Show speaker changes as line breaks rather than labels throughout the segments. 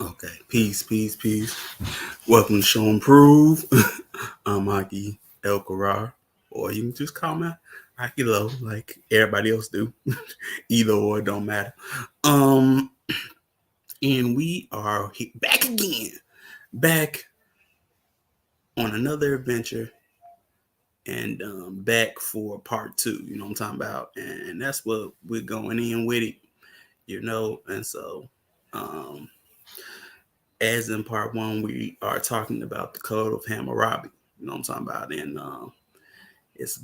Okay, peace. Welcome to Show and Prove. I'm Aki El Karar, or you can just call me Aki Low, like everybody else do. Either or, don't matter. Um, and we are back again, back on another adventure, and back for part two. You know what I'm talking about, and that's what we're going in with it. And so, um, as in part one, we are talking about the Code of Hammurabi. You know what I'm talking about? And it's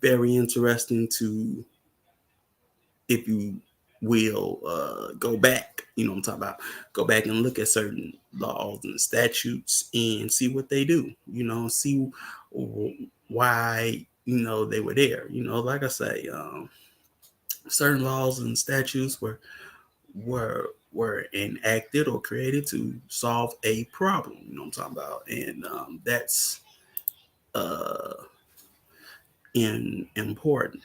very interesting to, if you will, go back. You know what I'm talking about? Go back and look at certain laws and statutes and see what they do. See why they were there. Like I say, certain laws and statutes were enacted or created to solve a problem. You know what I'm talking about, and that's uh important.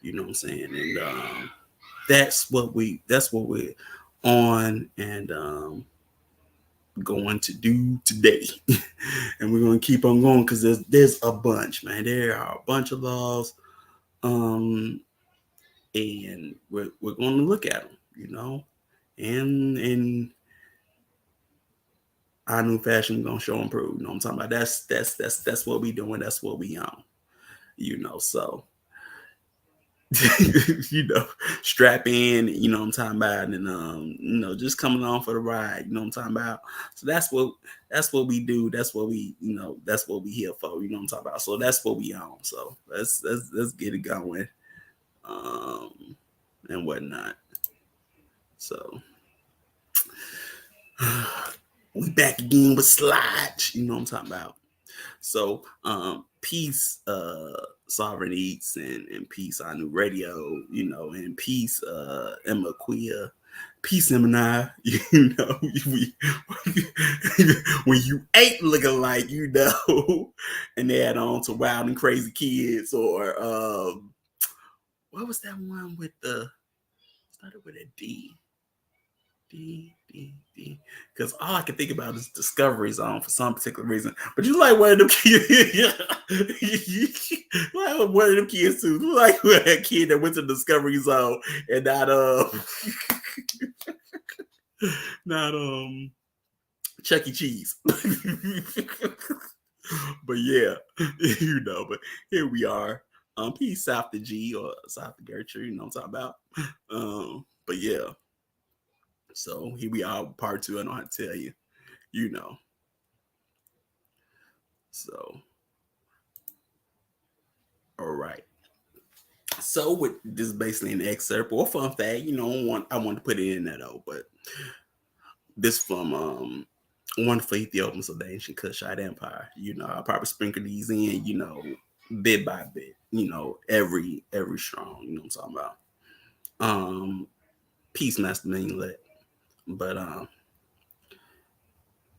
You know what I'm saying, and that's what we're on and going to do today. And we're going to keep on going because there's a bunch, man. There are a bunch of laws, um, and we're going to look at them. And our new fashion gonna show and prove. You know what I'm talking about? That's what we doing. That's what we on. So you know, strap in. You know what I'm talking about, and just coming on for the ride. You know what I'm talking about. So that's what we do. That's what that's what we here for. You know what I'm talking about. So that's what we on. So let's get it going, um, and whatnot. So we back again with slides. You know what I'm talking about. So, peace, Sovereign Eats, and peace, our new radio, and peace, Emma Queer, peace, Emma, we, when you ain't looking like, and they add on to Wild and Crazy Kids, or, what was that one with started with a D? D. Because all I can think about is Discovery Zone for some particular reason. But you like one of them kids. Like one of them kids too. You like a kid that went to Discovery Zone and not Chuck E. Cheese. But yeah, but here we are. Peace South to G or South to Gertrude, you know what I'm talking about. But yeah. So here we are, part two. I don't have to tell you, you know. So, all right. So with this is basically an excerpt or fun fact, I want to put it in there though, but this from Wonderful Ethiopians of the Ancient Kushite Empire. I'll probably sprinkle these in, bit by bit, every strong, you know what I'm talking about. Peace Master Minglet. But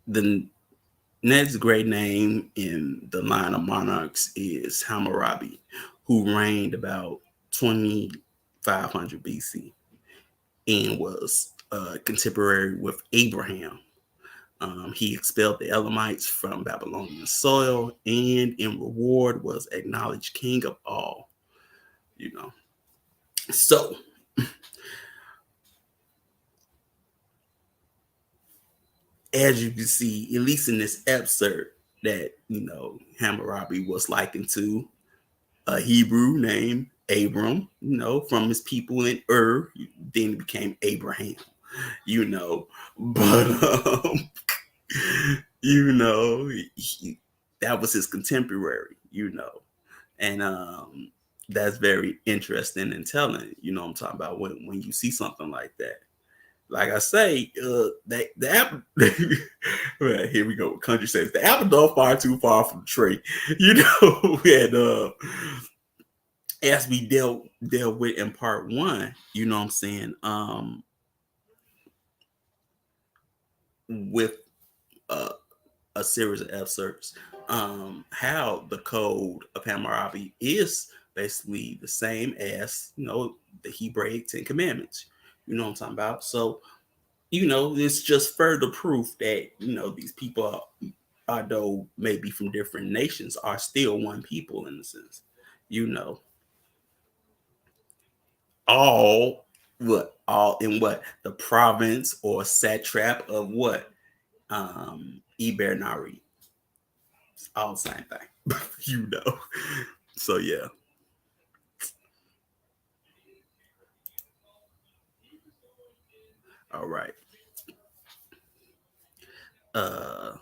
the next great name in the line of monarchs is Hammurabi, who reigned about 2500 BC and was contemporary with Abraham. He expelled the Elamites from Babylonian soil and in reward was acknowledged king of all. You know. So, as you can see, at least in this excerpt, that, Hammurabi was likened to a Hebrew named Abram, from his people in Ur, then it became Abraham, but that was his contemporary, and that's very interesting and telling. I'm talking about when you see something like that. Like I say, the apple. Well, here we go. Country says the apple don't fall too far from the tree, and as we dealt with in part one, you know what I'm saying, with uh, a series of excerpts, how the code of Hammurabi is basically the same as the Hebraic Ten Commandments. You know what I'm talking about? So it's just further proof that, these people although maybe from different nations, are still one people in a sense. You know, all in what the province or satrap of what Ibernari. It's all the same thing, So yeah. All right. Uh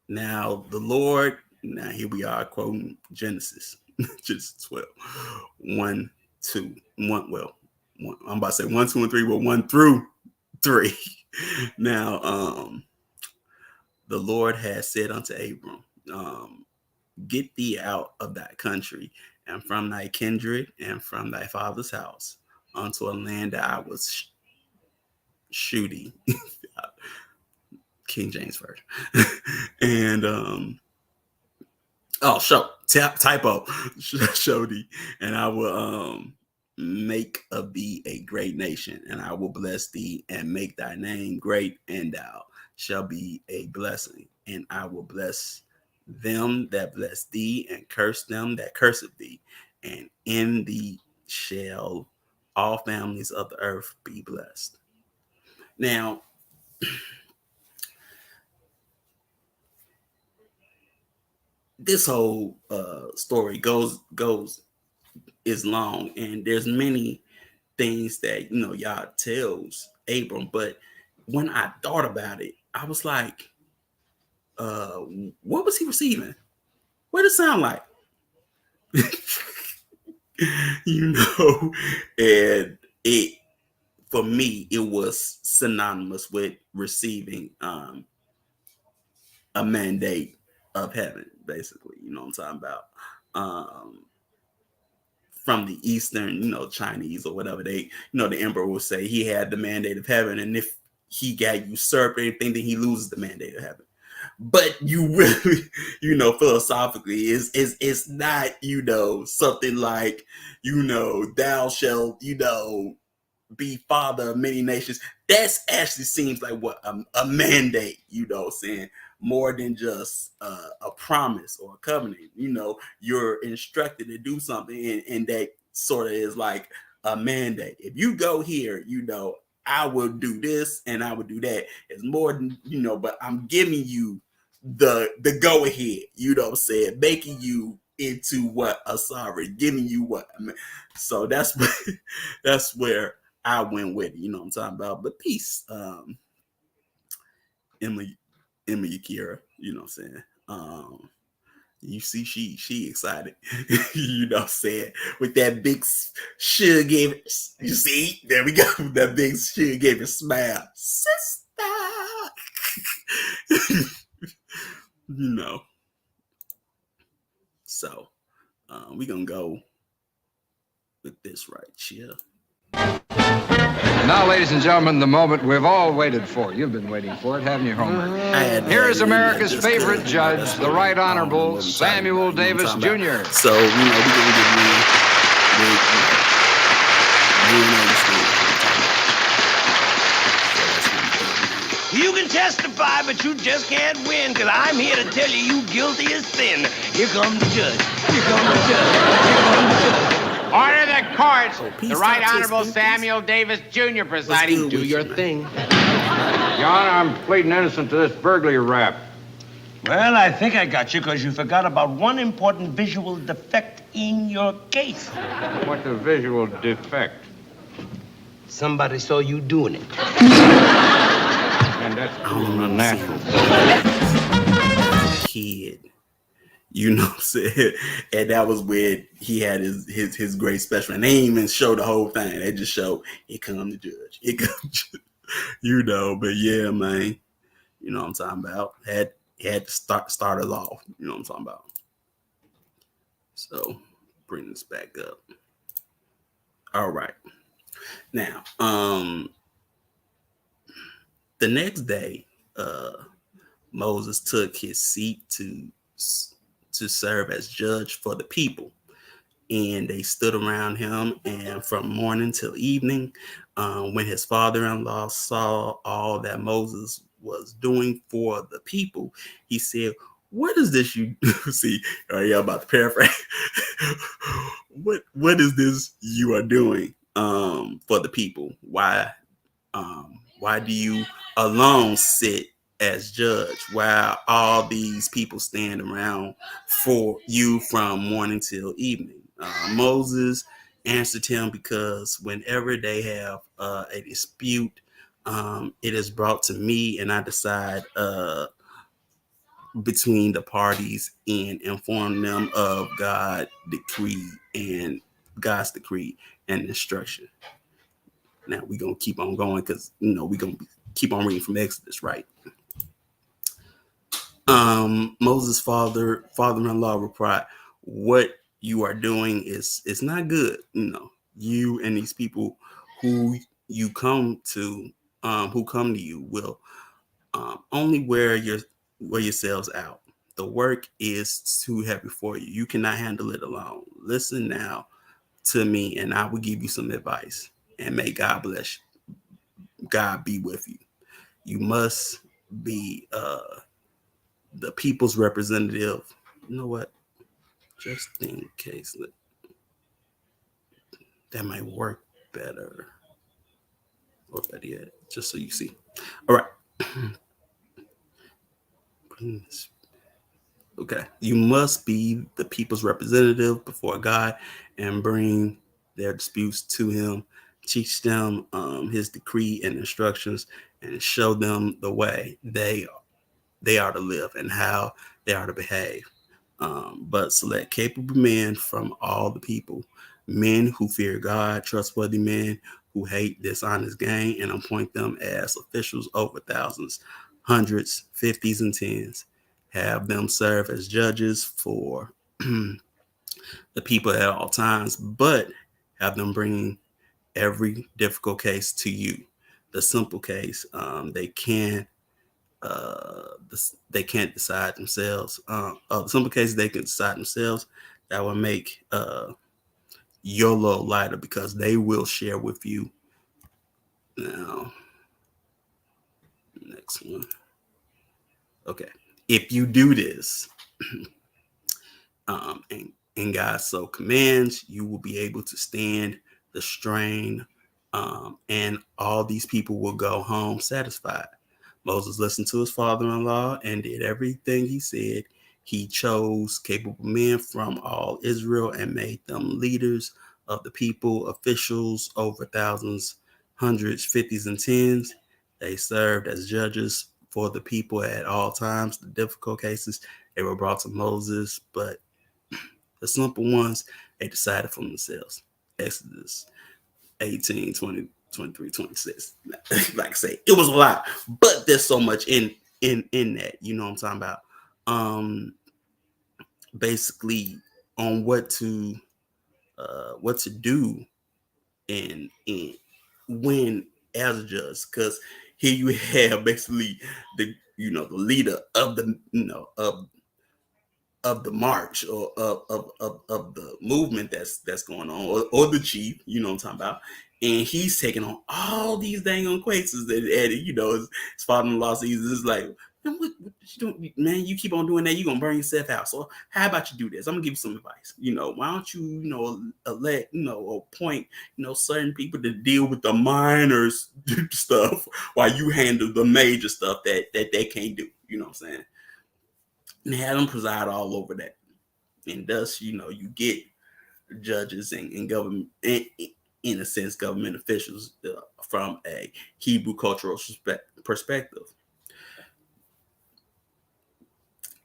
Now the Lord, now here we are quoting Genesis, Genesis 12, 1, 2, 1, well, I'm about to say 1, 2, and 3, but 1 through 3. Now, the Lord has said unto Abram, get thee out of thy country and from thy kindred and from thy father's house unto a land that I was shooting. King James version. And oh, typo, Shody, and I will make of thee a great nation, and I will bless thee and make thy name great, and thou shall be a blessing, and I will bless them that bless thee, and curse them that curseth thee, and in thee shall all families of the earth be blessed. Now, this whole story goes is long, and there's many things that Yah tells Abram. But when I thought about it, I was like, uh, what was he receiving? What did it sound like? you know, and it for me it was synonymous with receiving a mandate of heaven, basically. You know what I'm talking about? Um, from the Eastern, Chinese or whatever, the emperor will say he had the mandate of heaven, and if he got usurped or anything, then he loses the mandate of heaven. But you really, philosophically, it's not, something like, thou shalt, be father of many nations. That's actually seems like what a mandate, saying more than just a promise or a covenant. You're instructed to do something, and that sort of is like a mandate. If you go here, I will do this and I will do that. It's more than, but I'm giving you the go ahead, I'm saying, making you into what a sovereign, giving you what. So that's where I went with it, you know what I'm talking about. But peace, Emma Yakira, you know what I'm saying. You see, she excited, you know what I'm saying, with that big sugar gave it. You see, there we go, that big sugar gave it smile, sister. you know. So we gonna go with this right here.
Now, ladies and gentlemen, the moment we've all waited for. You've been waiting for it, haven't you, Homer? Here is America's favorite judge, the Right Honorable Samuel Davis Jr.
So, we're going to give
you can testify, but you just can't win, because I'm here to tell you guilty as sin. Here comes the judge. Here comes the judge. Here comes the judge.
Order the court. The Right Honorable Samuel Davis Jr. presiding.
Do your thing.
Your Honor, I'm pleading innocent to this burglary rap.
Well, I think I got you, because you forgot about one important visual defect in your case.
What's a visual defect?
Somebody saw you doing it.
And that's unnatural.
Kid. You know what I'm saying? And that was where he had his great special. And they didn't even show the whole thing. They just showed, here come the judge. Here come the judge. But yeah, man. You know what I'm talking about? Had to start us off. You know what I'm talking about? So bring this back up. All right. Now, the next day, Moses took his seat to serve as judge for the people. and they stood around him, and from morning till evening, when his father-in-law saw all that Moses was doing for the people, he said, "What is this you do?" See, yeah, I'm about to paraphrase. What is this you are doing for the people? Why do you alone sit as judge while all these people stand around for you from morning till evening? Moses answered him, because whenever they have a dispute, it is brought to me, and I decide between the parties and inform them of God's decree and instruction. Now we're gonna keep on going, because we're gonna keep on reading from Exodus, right? Moses' father-in-law replied, "What you are doing is not good. You and these people who you come to, who come to you, will only wear yourselves out. The work is too heavy for you. You cannot handle it alone. Listen now to me, and I will give you some advice. And may God bless you. God be with you. You must be the people's representative." You know what? Just in case, that might work better. Or better yet, just so you see. All right. Okay. You must be the people's representative before God and bring their disputes to him. Teach them his decree and instructions, and show them the way they are to live and how they are to behave. But select capable men from all the people, men who fear God, trustworthy men who hate dishonest gain, and appoint them as officials over thousands, hundreds, fifties, and tens. Have them serve as judges for the people at all times, but have them bring every difficult case to you. The simple case, they can't decide themselves. The simple cases they can decide themselves. That will make your load lighter, because they will share with you. Now, next one. Okay, if you do this, and God so commands, you will be able to stand the strain, and all these people will go home satisfied. Moses listened to his father-in-law and did everything he said. He chose capable men from all Israel and made them leaders of the people, officials over thousands, hundreds, fifties, and tens. They served as judges for the people at all times. The difficult cases, they were brought to Moses, but the simple ones, they decided for themselves. Exodus 18, 20, 23, 26. Like I say, it was a lot, but there's so much in that. You know what I'm talking about? Basically, on what to do and when as a judge, because here you have basically the leader of the of the march, or of the movement that's going on, or the chief, you know what I'm talking about. And he's taking on all these dang on cases that, and his father-in-law sees this, like, man, what you doing, man? You keep on doing that, you're gonna burn yourself out. So how about you do this? I'm gonna give you some advice. Why don't you elect, appoint, certain people to deal with the minor stuff, while you handle the major stuff that they can't do. You know what I'm saying? And had them preside all over that. And thus, you get judges and government, in a sense, government officials from a Hebrew cultural perspective.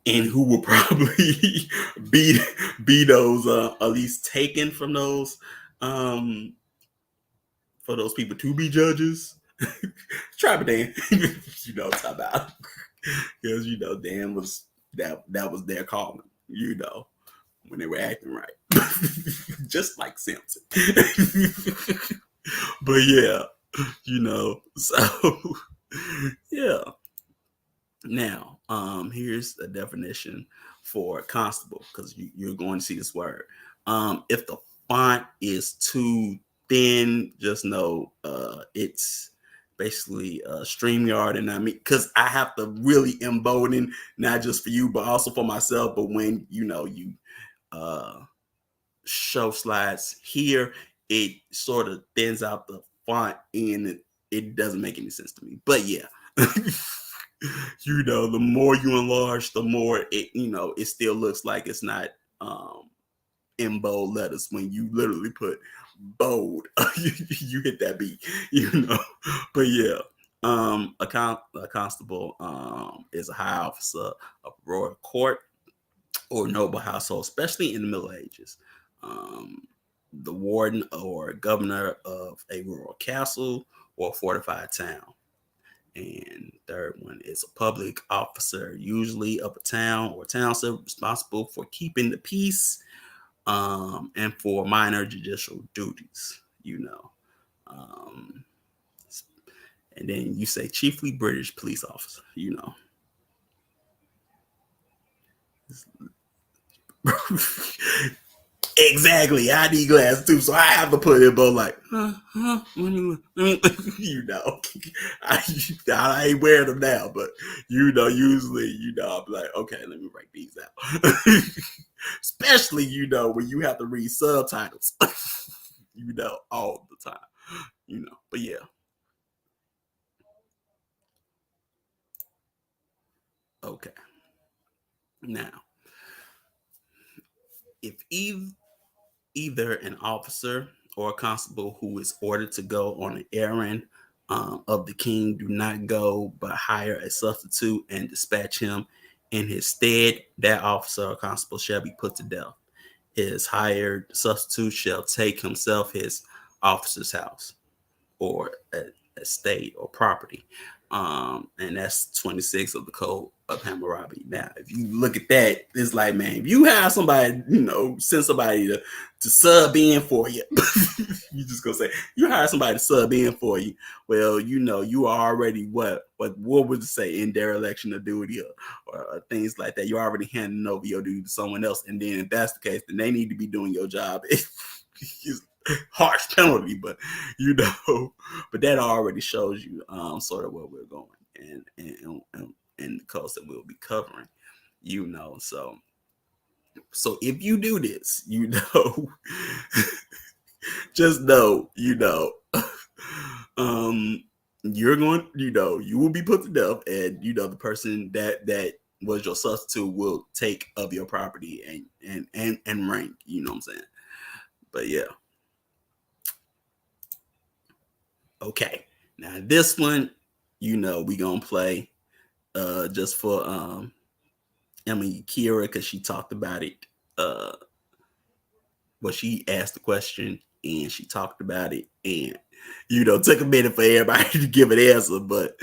And who will probably be those at least taken from those for those people to be judges. Tribe Dan, what I'm talking about. Because Dan was that was their calling, when they were acting right. Just like Simpson. But yeah, so yeah. Now, here's a definition for constable, because you're going to see this word. If the font is too thin, just know it's basically StreamYard, and I mean, because I have to really embolden, not just for you, but also for myself. But when you show slides here, it sort of thins out the font, and it doesn't make any sense to me. But yeah. The more you enlarge, the more it still looks like it's not in bold letters. When you literally put bold, you hit that beat, But yeah, a constable is a high officer of royal court or noble household, especially in the Middle Ages. The warden or governor of a royal castle or fortified town. And third one is a public officer, usually of a town or township, responsible for keeping the peace and for minor judicial duties, And then you say chiefly British police officer, Exactly. I need glasses too, so I have to put it both like, I ain't wearing them now, but usually, I'm like, okay, let me write these out. Especially, when you have to read subtitles, all the time, but yeah. Okay. Now, if either an officer or a constable who is ordered to go on an errand of the king do not go, but hire a substitute and dispatch him in his stead, that officer or constable shall be put to death. His hired substitute shall take himself his officer's house or estate or property. And that's 26 of the Code of Hammurabi. Now, if you look at that, it's like, man, if you have somebody, send somebody to sub in for you, you just gonna say, you hire somebody to sub in for you. Well, you are already what would it say, in dereliction of duty or things like that. You're already handing over your duty to someone else. And then if that's the case, then they need to be doing your job. Harsh penalty, but but that already shows you sort of where we're going and the coast that we'll be covering, so if you do this, just know, you're going, you will be put to death, and the person that was your substitute will take of your property and rank, what I'm saying. But yeah. Okay, now this one, we gonna play just for Kira, because she talked about it. She asked the question and she talked about it, and took a minute for everybody to give an answer, but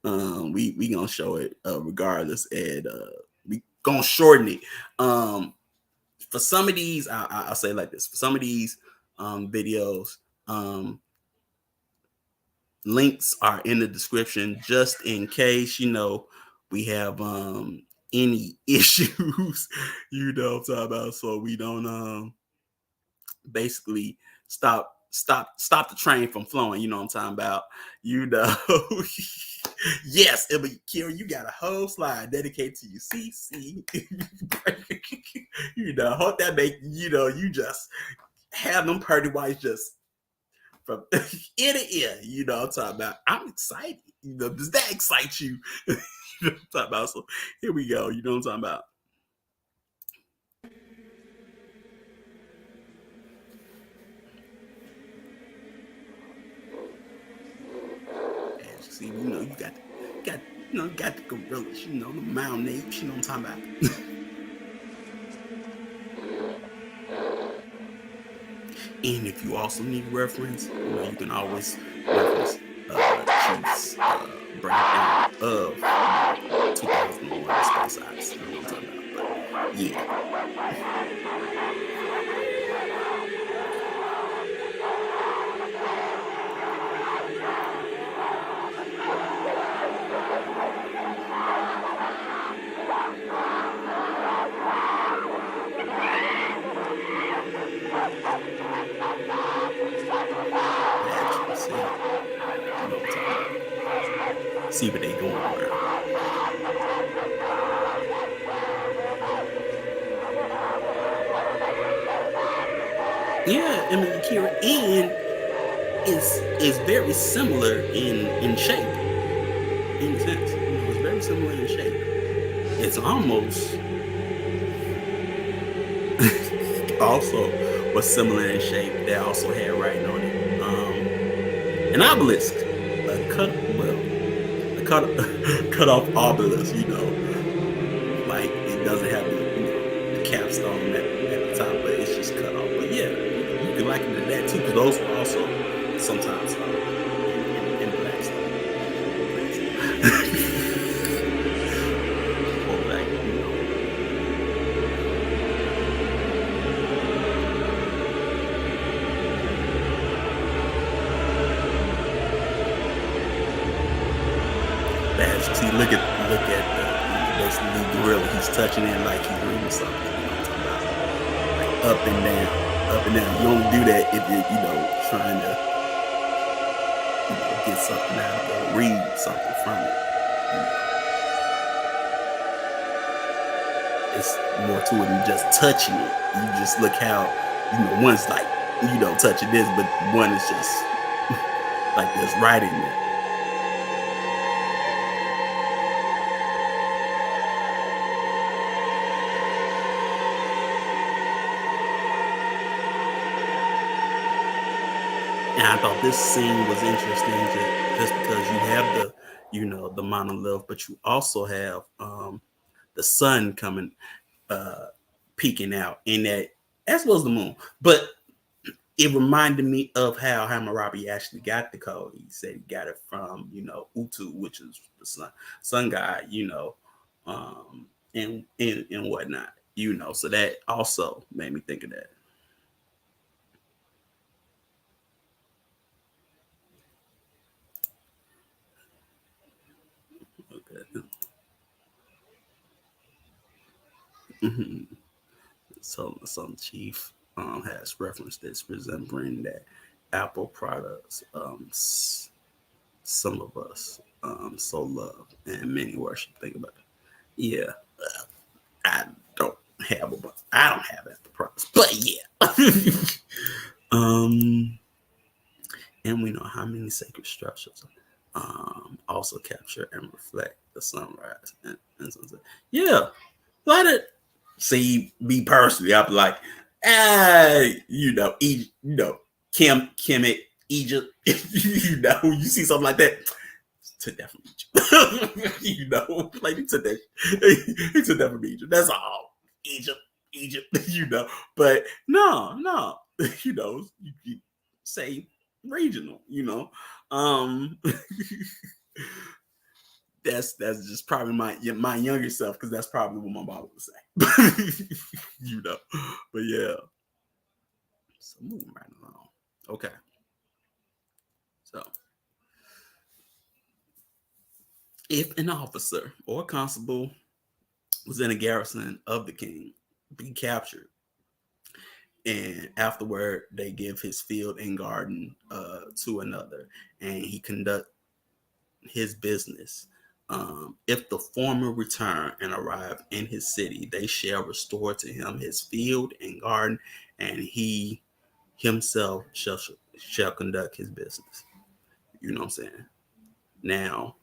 we gonna show it regardless, and we gonna shorten it. For some of these, I'll say like this: for some of these videos, links are in the description just in case, we have any issues, I'm talking about, so we don't basically stop the train from flowing, what I'm talking about, Yes, Kira, you got a whole slide dedicated to you. See, hope that make, you just have them pretty whites just from ear to ear, I'm talking about. I'm excited. Does that excite you? I'm talking about. So here we go. You know what I'm talking about. As you see, you got the gorillas, the mountain apes, what I'm talking about. And if you also need reference, you can always reference Chief's breakdown of 2001: Space Odyssey. You know what I'm talking about? But yeah. See what they going around. Yeah, I mean, Akira, and is very similar in shape. In a sense, it's very similar in shape. It's almost also was similar in shape. They also had writing on it. An obelisk, cut off obelisk. Like it doesn't have the capstone at the top, but it's just cut off. But yeah, you can liken it to that too, because those were also sometimes in black stuff. Or black, See, look at basically the gorilla. He's touching it like he's reading something. Like up and down. You only do that if you're trying to get something out of it, or read something from it. It's more to it than just touching it. You just look how one's like touching this, but one is just like there's writing there. And I thought this scene was interesting just because you have the monolith, but you also have the sun coming, peeking out in that, as well as the moon. But it reminded me of how Hammurabi actually got the code. He said he got it from Utu, which is the sun god, and whatnot, So that also made me think of that. So some chief has referenced this, resembling that Apple products, some of us so love and many worship. Think about it. Yeah, I don't have Apple products, but yeah. And we know how many sacred structures also capture and reflect the sunrise and sunset. Yeah, let it. See, me personally, I'm like, Egypt, Kemet, Egypt. You see something like that, took that from Egypt. Like he took that from Egypt. That's all. Egypt. But no, you say regional. That's just probably my younger self, because that's probably what my mom would say. But yeah. So moving right along. Okay. So if an officer or constable was in a garrison of the king, be captured, and afterward they give his field and garden to another, and he conduct his business. If the former return and arrive in his city, they shall restore to him his field and garden, and he himself shall conduct his business. You know what I'm saying? Now,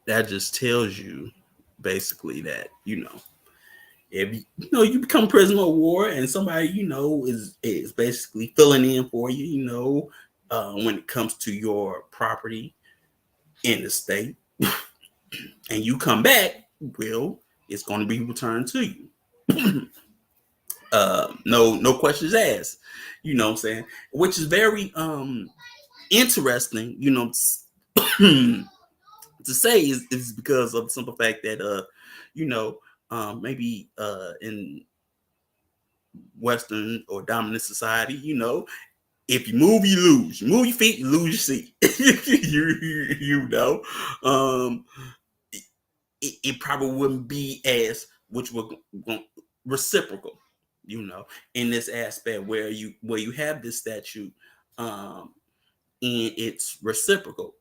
that just tells you basically that, if you become prisoner of war and somebody is basically filling in for you, when it comes to your property in the state, and you come back, well, it's going to be returned to you. No questions asked. You know what I'm saying? Which is very interesting, to say is because of the simple fact that maybe in Western or dominant society, if you move, you lose. You move your feet, you lose your seat. It probably wouldn't be as reciprocal, in this aspect where you have this statute and it's reciprocal.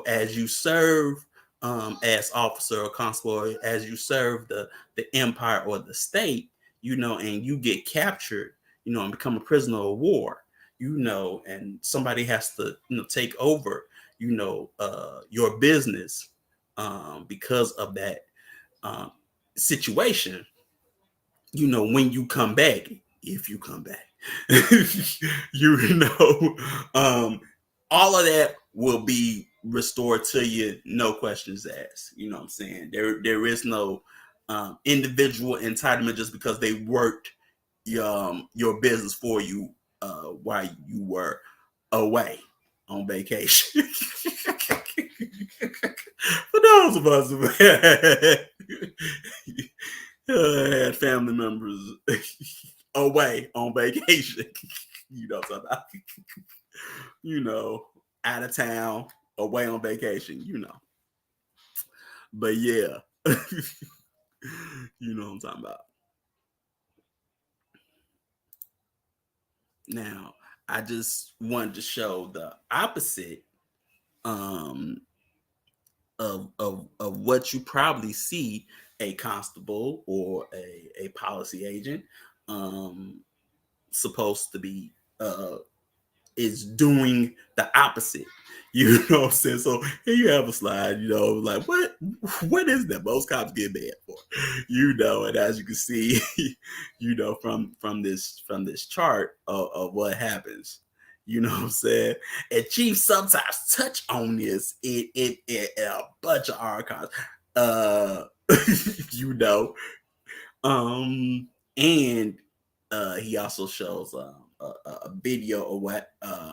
As you serve as officer or constable, as you serve the empire or the state, and you get captured, and become a prisoner of war, and somebody has to, take over, your business because of that situation. When you come back, if you come back, um, all of that will be restored to you, no questions asked. You know what I'm saying? There is no individual entitlement just because they worked your business for you while you were away on vacation. For those of us who had family members away on vacation, something, out of town, away on vacation, But yeah, you know what I'm talking about. Now, I just wanted to show the opposite of what you probably see a constable or a policy agent supposed to be is doing the opposite. You know what I'm saying? So here you have a slide, like what is that most cops get bad for? And as you can see, from this chart of what happens. You know what I'm saying? And Chief sometimes touch on this in a bunch of archives. And he also shows a video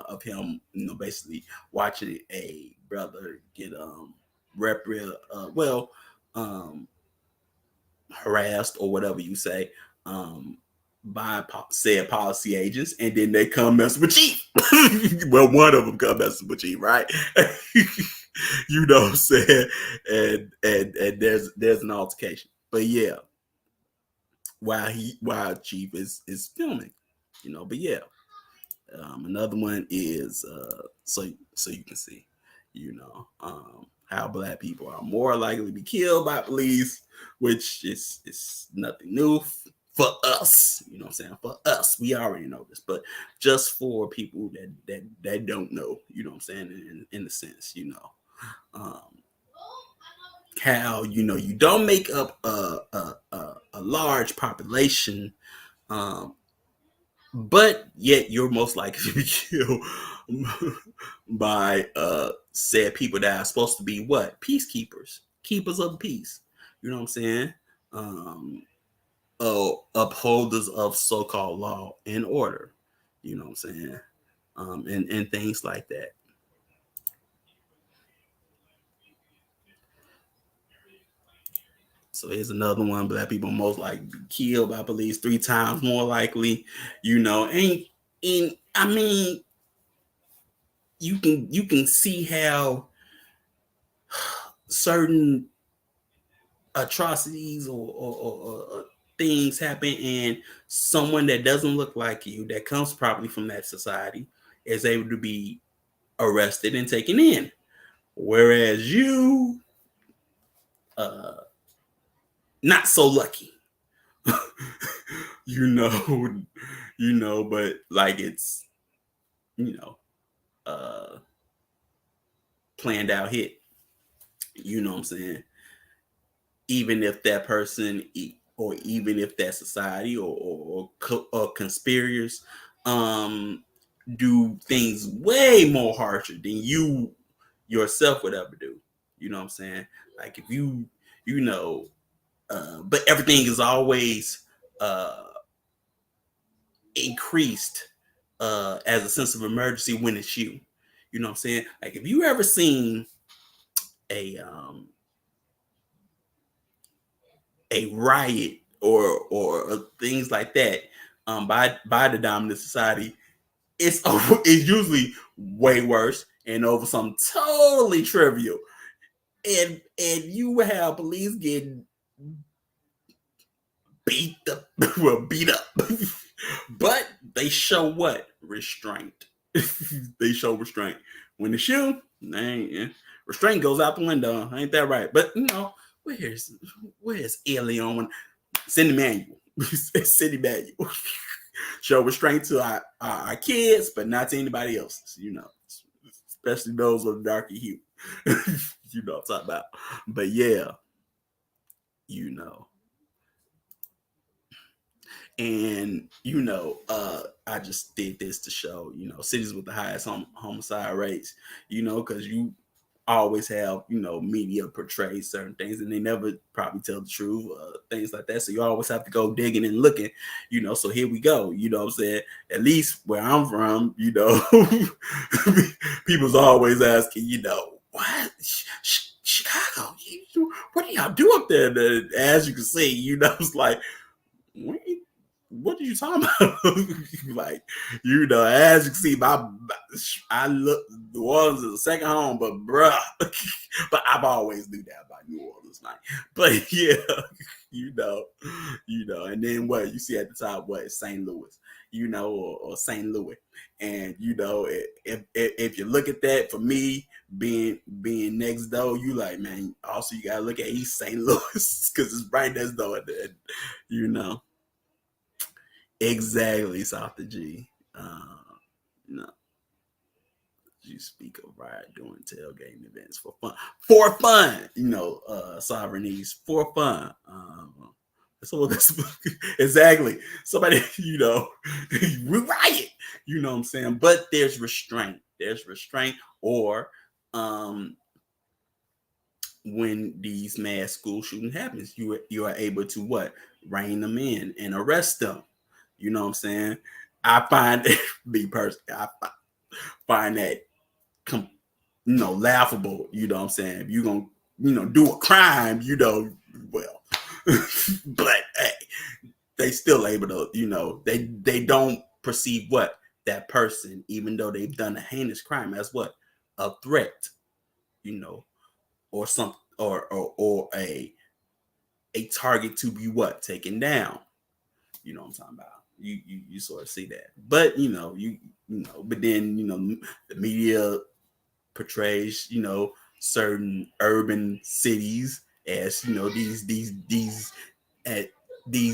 of him, basically watching a brother get harassed or whatever you say by said policy agents, and then they come mess with Chief. Well, one of them come mess with Chief, right? You know what I'm saying? And there's an altercation, but yeah, while Chief is filming, but yeah. Another one is so you can see, how Black people are more likely to be killed by police, which is nothing new for us. You know what I'm saying? For us, we already know this, but just for people that don't know, you know what I'm saying? In a sense, how you don't make up a large population. But yet you're most likely to be killed by said people that are supposed to be what? Peacekeepers, keepers of peace. You know what I'm saying? Upholders of so-called law and order. You know what I'm saying? And things like that. So here's another one. Black people most likely be killed by police 3 times more likely, and I mean, you can see how certain atrocities or things happen, and someone that doesn't look like you, that comes probably from that society, is able to be arrested and taken in, whereas you not so lucky. But like it's planned out hit. You know what I'm saying? Even if that person, or even if that society or conspirators do things way more harsher than you yourself would ever do. You know what I'm saying? Like if but everything is always increased as a sense of emergency when it's you. You know what I'm saying? Like if you ever seen a riot or things like that by the dominant society, it's usually way worse and over something totally trivial, and you have police getting beat up, but they show what? Restraint. they show restraint. When they shoot, restraint goes out the window. Ain't that right? But where's Alien when Cindy Manual? Cindy Manual. Show restraint to our kids, but not to anybody else. Especially those with darker hue. You know what I'm talking about. But yeah, and I just did this to show cities with the highest homicide rates, because you always have media portray certain things and they never probably tell the truth, things like that, so you always have to go digging and looking, so here we go. What I'm saying, at least where I'm from, people's always asking, what Chicago, what do y'all do up there? And as you can see, it's like, what are you talking about? Like, as you can see, I look, New Orleans is a second home, but bruh, but I've always knew that about New Orleans, like, but yeah, and then what you see at the top, what is St. Louis, or St. Louis, and if you look at that, for me being next door, you like, man, also you gotta look at East St. Louis because it's right next door, Exactly, South of G. You speak of riot doing tailgating events for fun. Sovereignties for fun. So that's exactly somebody. We riot. You know what I'm saying? But there's restraint. Or when these mass school shooting happens, you are able to what? Rein them in and arrest them. You know what I'm saying? I find me personally, I find that laughable. You know what I'm saying? If you're gonna do a crime, well, but hey, they still able to, they don't perceive what that person, even though they've done a heinous crime, as what? A threat, or something, or a target to be what? Taken down. You know what I'm talking about? You sort of see that, but but then the media portrays certain urban cities as these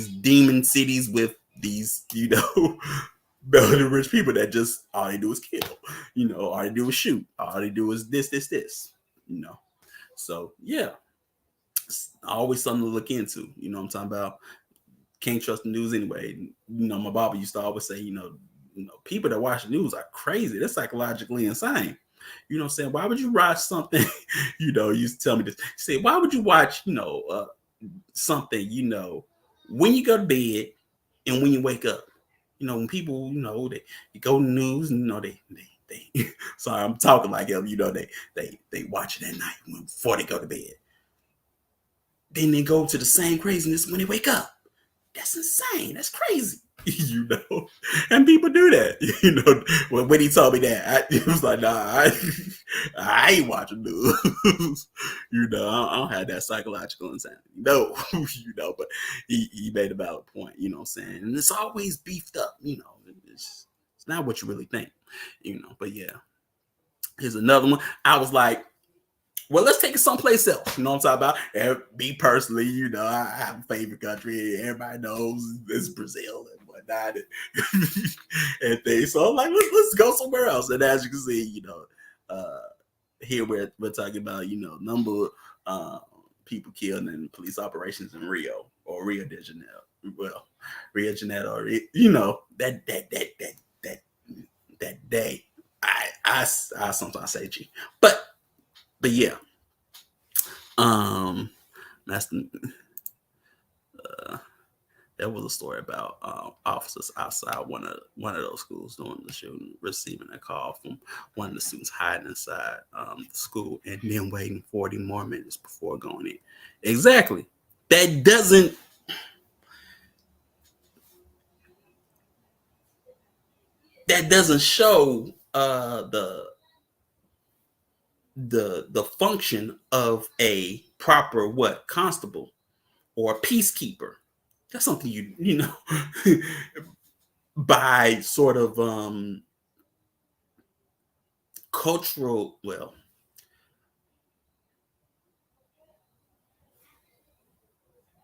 demon cities with these the rich people that just all they do is kill, all they do is shoot, all they do is this, so yeah, it's always something to look into. What I'm talking about. Can't trust the news anyway. My Baba used to always say, people that watch the news are crazy. They're psychologically insane. You know what I'm saying? Why would you watch something? You used to tell me this. Say, why would you watch, something, when you go to bed and when you wake up? When people, they go to the news and they sorry, I'm talking like them, they watch it at night before they go to bed. Then they go to the same craziness when they wake up. That's insane. That's crazy. And people do that. When he told me that, it was like, nah, I ain't watching news. I don't have that psychological insanity. No, but he made a valid point, what I'm saying? And it's always beefed up, it's not what you really think, but yeah. Here's another one. I was like, well, let's take it someplace else. You know what I'm talking about? And me personally, I have a favorite country. Everybody knows it's Brazil and whatnot, and things. So I'm like, let's go somewhere else. And as you can see, here we're talking about, number of people killed in police operations in Rio or Rio de Janeiro. Well, Rio de Janeiro, that day. I sometimes say G, but yeah, that's there was a story about officers outside one of those schools during the shooting, receiving a call from one of the students hiding inside the school and then waiting 40 more minutes before going in. Exactly. That doesn't show the function of a proper constable or peacekeeper. That's something by sort of cultural, well,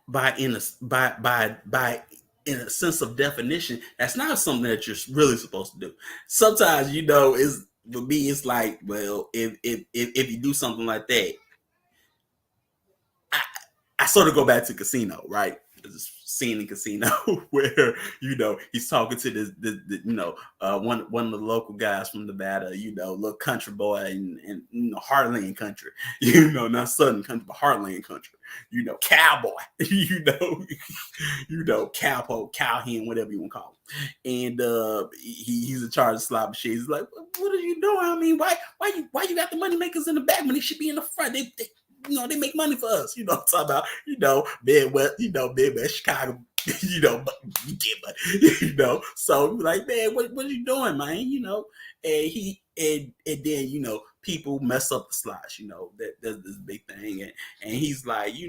by in a sense of definition, that's not something that you're really supposed to do. Sometimes, is for me, it's like, well, if you do something like that, I sort of go back to Casino, right? There's this scene in Casino where he's talking to one of the local guys from Nevada, little country boy and heartland country, not southern country but heartland country, cowboy, cowpoke, cowhand, whatever you want to call him, and he's in charge of slot machines. He's like, what are you doing? I mean, why you got the money makers in the back when they should be in the front? They make money for us. I'm talking about, Midwest, Midwest, Chicago, but you get money, So like, man, what are you doing, man? And then, people mess up the slots, that's this big thing. And he's like, wait,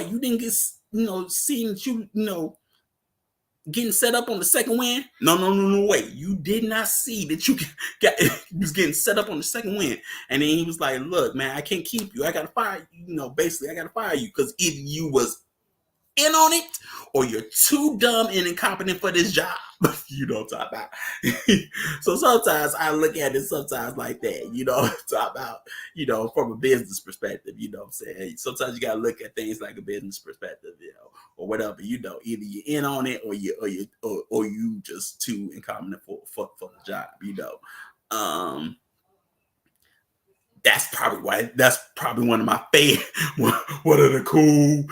you didn't get, seeing that getting set up on the second win? No, wait. You did not see that you was getting set up on the second win. And then he was like, look, man, I can't keep you. I got to fire you. Basically, I got to fire you because either you was in on it or you're too dumb and incompetent for this job. You know what I'm talking about? So sometimes I look at it sometimes like that, talk about, from a business perspective, what I'm saying? Sometimes you got to look at things like a business perspective, or whatever, either you're in on it or you just too incompetent for the job, That's probably one of my favorite, one of the cool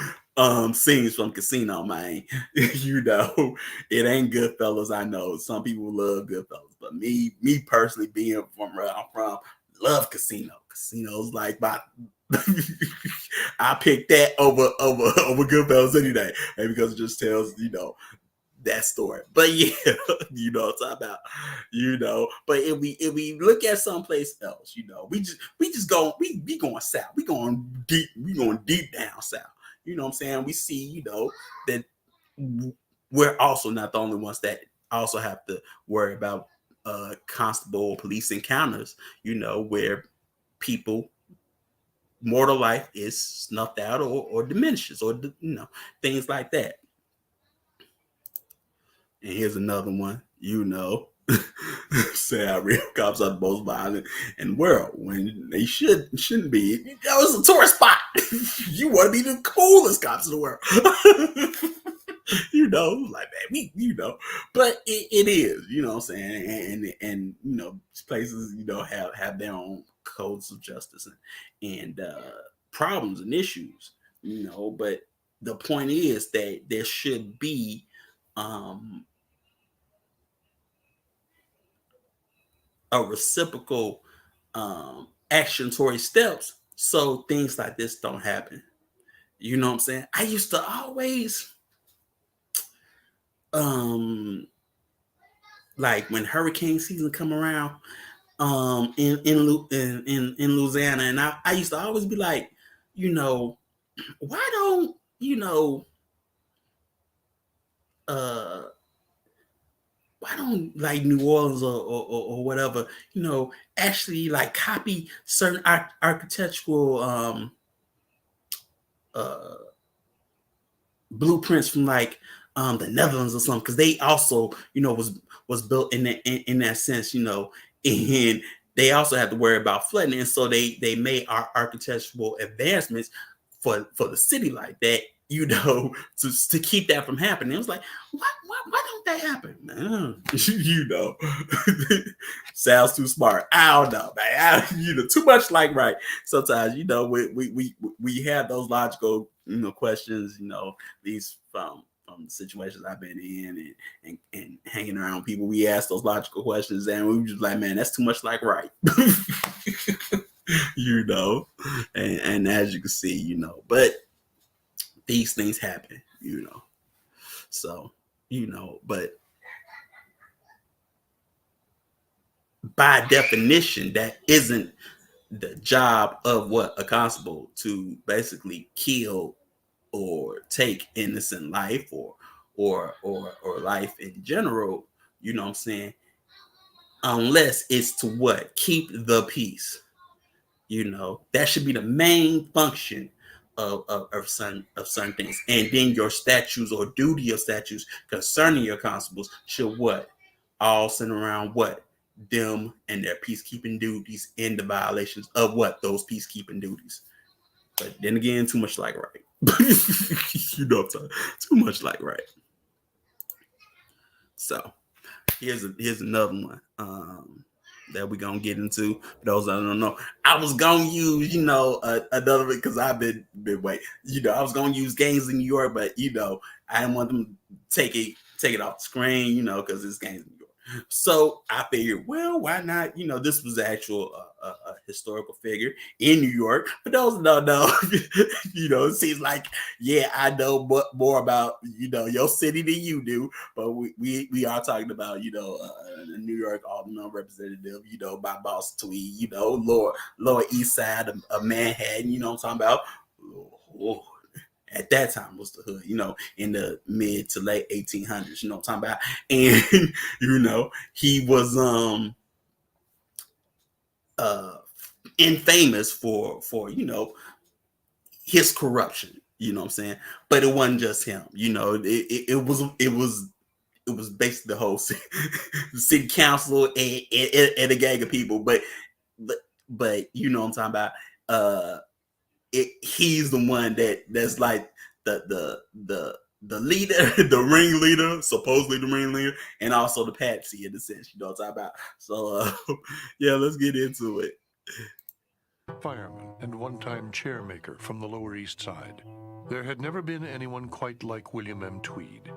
scenes from Casino, man. It ain't Goodfellas. I know some people love Goodfellas, but me personally, being from where I'm from, love Casino. Casino's like my I picked that over Goodfellas any day, and because it just tells that story. But yeah, what I'm talking about, but if we look at someplace else, we going south. We going deep down south. You know what I'm saying? We see, that we're also not the only ones that also have to worry about constable police encounters, where people mortal life is snuffed out or diminishes or things like that. And here's another one, say how real cops are the most violent in the world when they shouldn't be. It's a tourist spot. You want to be the coolest cops in the world. Like that. But it is, what I'm saying, and places, have their own codes of justice and problems and issues, but the point is that there should be a reciprocal action towards steps so things like this don't happen. You know what I'm saying? I used to always like when hurricane season come around in Louisiana, and I used to always be like, why don't why don't like New Orleans or whatever, actually like copy certain architectural blueprints from like the Netherlands or something, because they also was built in that sense, and they also have to worry about flooding, and so they made our architectural advancements for the city like that, to keep that from happening. It was like, why don't that happen, man? Sounds too smart. I don't know, man. Too much like right. Sometimes, we have those logical, questions, these from situations I've been in and hanging around people. We ask those logical questions, and we were just like, man, that's too much like right. And as you can see, but these things happen, so, but by definition, that isn't the job of a constable to basically kill or take innocent life or life in general, what I'm saying. unless it's to what? Keep the peace. That should be the main function of certain things. And then your statutes or duty of statutes concerning your constables should what? All center around what? Them and their peacekeeping duties and the violations of what? Those peacekeeping duties. But then again, too much like right. What I'm talking. Too much like right. So here's another one that we're gonna get into. For those that don't know, I was gonna use another because I've been waiting. I was gonna use Gangs in New York, but I didn't want them to take it off the screen, because it's Gangs in New York. So I figured, well, why not? This was actual a historical figure in New York. For those that don't know, it seems like, yeah, I know more about your city than you do. But we are talking about the New York Alderman representative, my boss Tweed, lower east side of Manhattan. You know what I'm talking about? Oh, at that time was the hood, in the mid to late 1800s, you know what I'm talking about? And, he was infamous for his corruption, you know what I'm saying? But it wasn't just him, it was basically the whole city council and a gang of people, but you know what I'm talking about? He's the one that's like the leader, the ringleader, supposedly the ringleader, and also the patsy in the sense, you know what I'm talking about. So yeah, let's get into it.
Fireman and one-time chairmaker from the Lower East Side. There had never been anyone quite like William M. Tweed.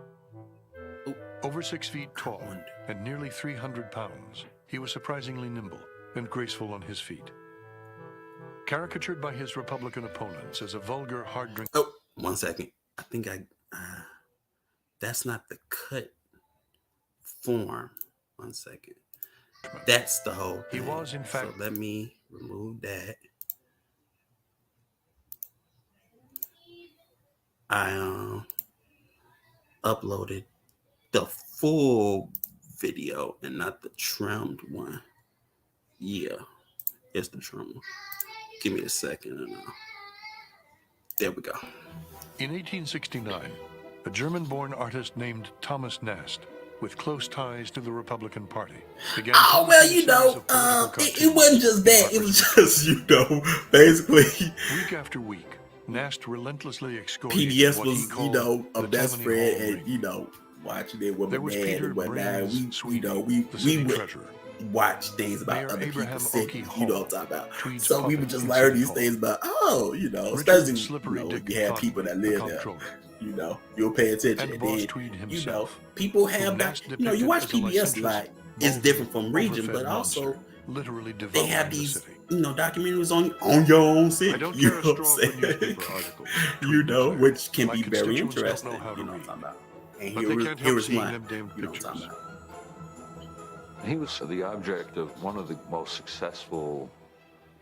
Over 6 feet tall and nearly 300 pounds, he was surprisingly nimble and graceful on his feet. Caricatured by his Republican opponents as a vulgar, hard-drinking...
Oh, 1 second. I think that's not the cut form. 1 second. That's the whole thing. He was, in fact... So let me remove that. I uploaded the full video and not the trimmed one. Yeah, it's the trimmed one. Give me a second. There we go.
In 1869, a German-born artist named Thomas Nast, with close ties to the Republican Party, began... Oh, well,
it wasn't just that. It was just, basically...
Week after week, Nast relentlessly excoriated
PBS was, a best friend, and, watching it with my dad and whatnot. We would watch things about other people's cities, you know what I'm talking about. So we would just learn these things about, especially, you have people that live there, you'll pay attention. And then, people have that, you watch PBS a lot. It's different from region, but also they have these, documentaries on your own city, you know what I'm saying? Which can be very interesting, you know what I'm talking about. And here was one, you know what I'm talking about.
He was the object of one of the most successful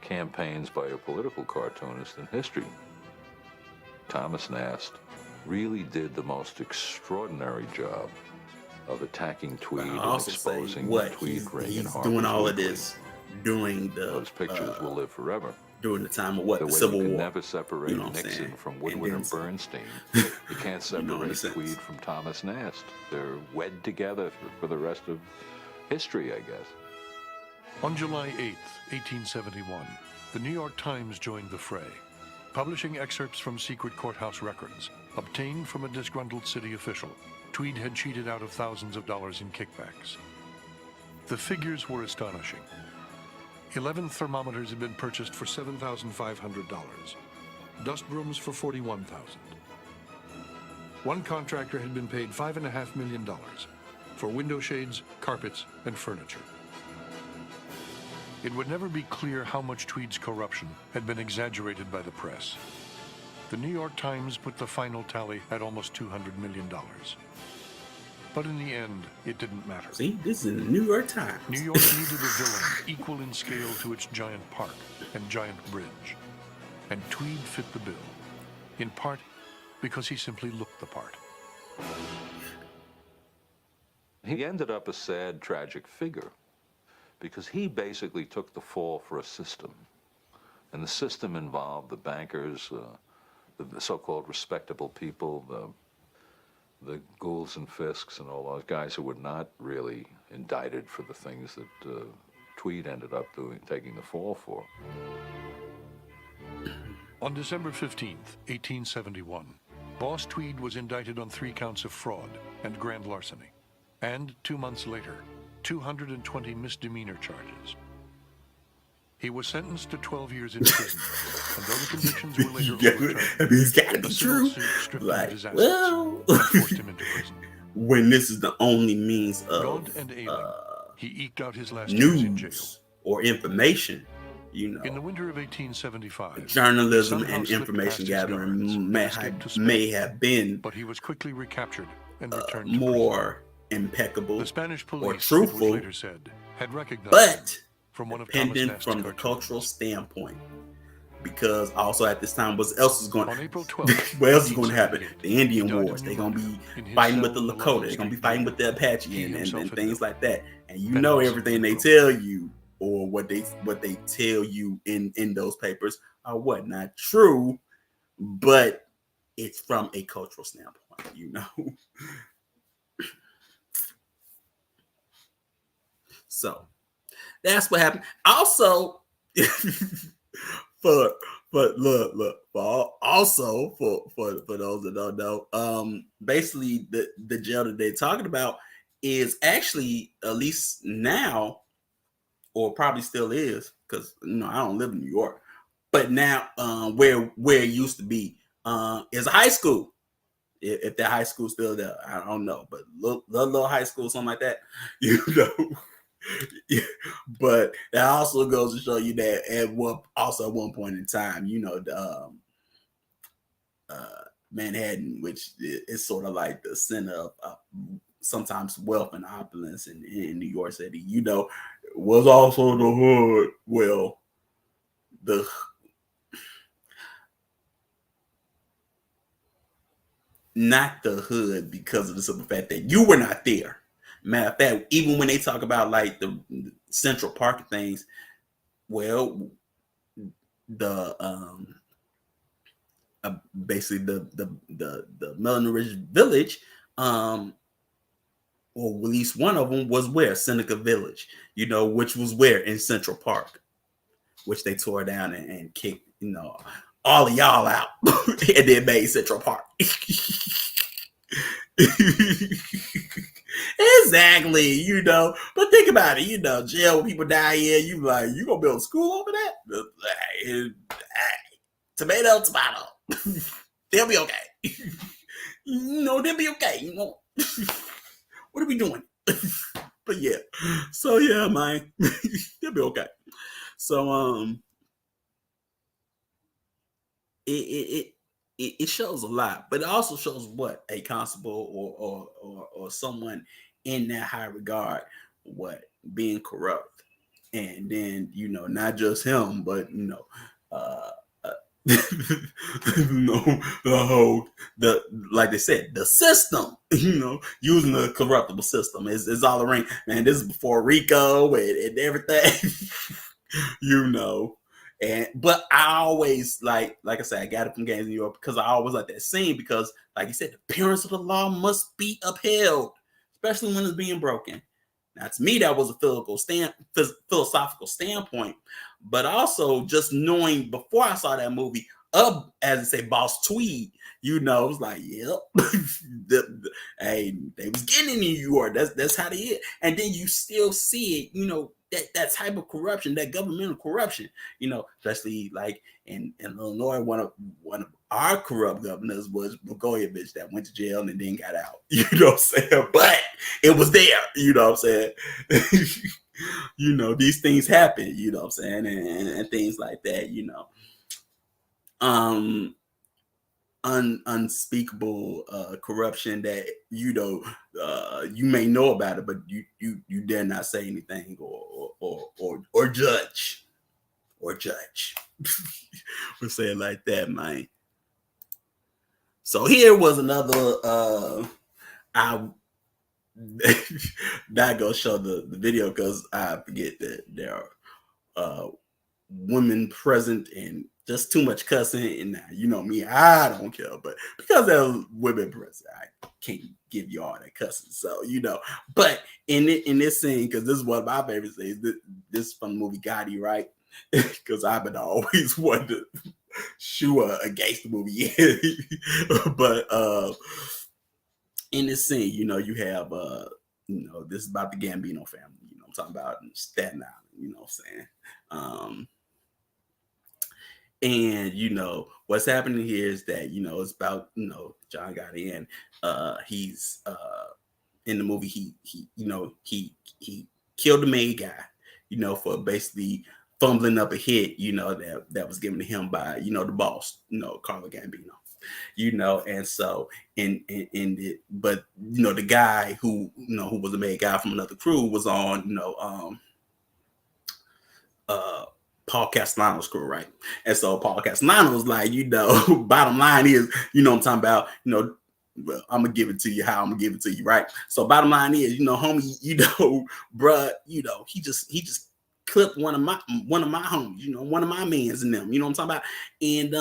campaigns by a political cartoonist in history. Thomas Nast really did the most extraordinary job of attacking Tweed and exposing the Tweed ring in Harper's
doing all of
Weekly.
This during the...
Those pictures will live forever.
During the time of what? The
Civil
War.
You can never separate Nixon from Woodward and Bernstein. You can't separate Tweed from Thomas Nast. They're wed together for the rest of history, I guess.
On July 8th, 1871, the New York Times joined the fray, publishing excerpts from secret courthouse records obtained from a disgruntled city official. Tweed had cheated out of thousands of dollars in kickbacks. The figures were astonishing. 11 thermometers had been purchased for $7,500. Dust brooms for $41,000. One contractor had been paid $5.5 million for window shades, carpets, and furniture. It would never be clear how much Tweed's corruption had been exaggerated by the press. The New York Times put the final tally at almost $200 million. But in the end, it didn't matter.
See, this is in the New York Times.
New York needed a villain equal in scale to its giant park and giant bridge. And Tweed fit the bill, in part because he simply looked the part.
He ended up a sad, tragic figure. because he basically took the fall for a system. And the system involved the bankers, the so-called respectable people, the Goulds and Fisks and all those guys who were not really indicted for the things that Tweed ended up taking the fall for.
On December 15th, 1871, Boss Tweed was indicted on 3 counts of fraud and grand larceny, and 2 months later, 220 misdemeanor charges. He was sentenced to 12 years in prison, and though the convictions were later overturned,
I mean, it's gotta be
a civil
true.
suit stripped him
Like,
of his assets
well,
and forced him into prison.
when this is the only means of
Gaunt and ailing, he eked out his last years in jail.
news or information, you know,
In the winter of 1875,
journalism
somehow
and
slipped
information
past his
gathering
guards and escaped to Spain.
may have been
but he was quickly recaptured and returned to prison.
more impeccable
The Spanish
or
police, it was
truthful,
later said, had recognized him
but
from one of Thomas
dependent
Nast's
from the
cartoons.
cultural standpoint. Because also at this time, what else is going?
On April 12th,
What else is going to happen?
1878,
The Indian
he died
Wars.
of
They're gonna be
pneumonia in his
fighting
cell
with the
in
Lakota.
London
They're gonna be
Street
fighting
jail.
with the Apache
He
and
himself
things
had
like that. And you
Then
know
also
everything they
broke.
tell you or what they tell you in those papers are what not true, but it's from a cultural standpoint, you know. So that's what happened. Also, for also for those that don't know, basically the jail that they're talking about is actually, at least now, or probably still is, because I don't live in New York, but now where it used to be is a high school. If that high school's still there, I don't know, but little high school, something like that, you know. But that also goes to show you that at one point in time, you know, the Manhattan, which is sort of like the center of sometimes wealth and opulence in New York City, you know, was also the hood. Well, not the hood because of the simple fact that you were not there. Matter of fact, even when they talk about like the Central Park and things, well, the basically the Melanie Ridge Village, or at least one of them was where Seneca Village, you know, which was where in Central Park, which they tore down and kicked, you know, all of y'all out, and then made Central Park. Exactly, you know. But think about it, you know, jail when people die here, you like, you gonna build a school over that? Tomato. They'll be okay. You know, they'll be okay, you know. What are we doing? But yeah. So yeah, man. They'll be okay. So it shows a lot, but it also shows what a constable or someone in that high regard, what being corrupt, and then, you know, not just him, but you know, like they said, the system, you know, using the corruptible system is all around. Man, this is before Rico and everything, you know. But I always like I said, I got it from Gangs of New York because I always like that scene because, like you said, the appearance of the law must be upheld, especially when it's being broken. Now, to me, that was a philosophical standpoint, but also just knowing before I saw that movie of, as I say, Boss Tweed, you know, it was like, yep, hey, they was getting in New York. That's how they is. And then you still see it, you know, that type of corruption, that governmental corruption, you know, especially like in Illinois, one of our corrupt governors was Blagojevich, that went to jail and then got out. You know what I'm saying? But it was there, you know what I'm saying? You know, these things happen, you know what I'm saying, and things like that, you know. Unspeakable corruption that, you know, you may know about it, but you dare not say anything or judge we'll say it like that, man. So here was another not gonna show the video because I forget that there are women present and just too much cussing. And you know me, I don't care, but because there's women present, I can't give you all that cussing. So but in this scene, because this is one of my favorite scenes. This is from the movie Gotti, right? Because I've been always wanted to shoot a gangster movie, but in this scene, you have this is about the Gambino family. I'm talking about Staten Island. You know what I'm saying? And what's happening here is that it's about John Gotti, and he's in the movie he killed the main guy for basically fumbling up a hit that was given to him by the boss, Carlo Gambino. And so but the guy who was a main guy from another crew was on Paul Castellano's crew, right? And so Paul Castellano was like, bottom line is, what I'm talking about, well, I'm gonna give it to you how I'm gonna give it to you, right? So bottom line is, homie, bruh, he just clipped one of my homies, one of my mans in them, what I'm talking about? And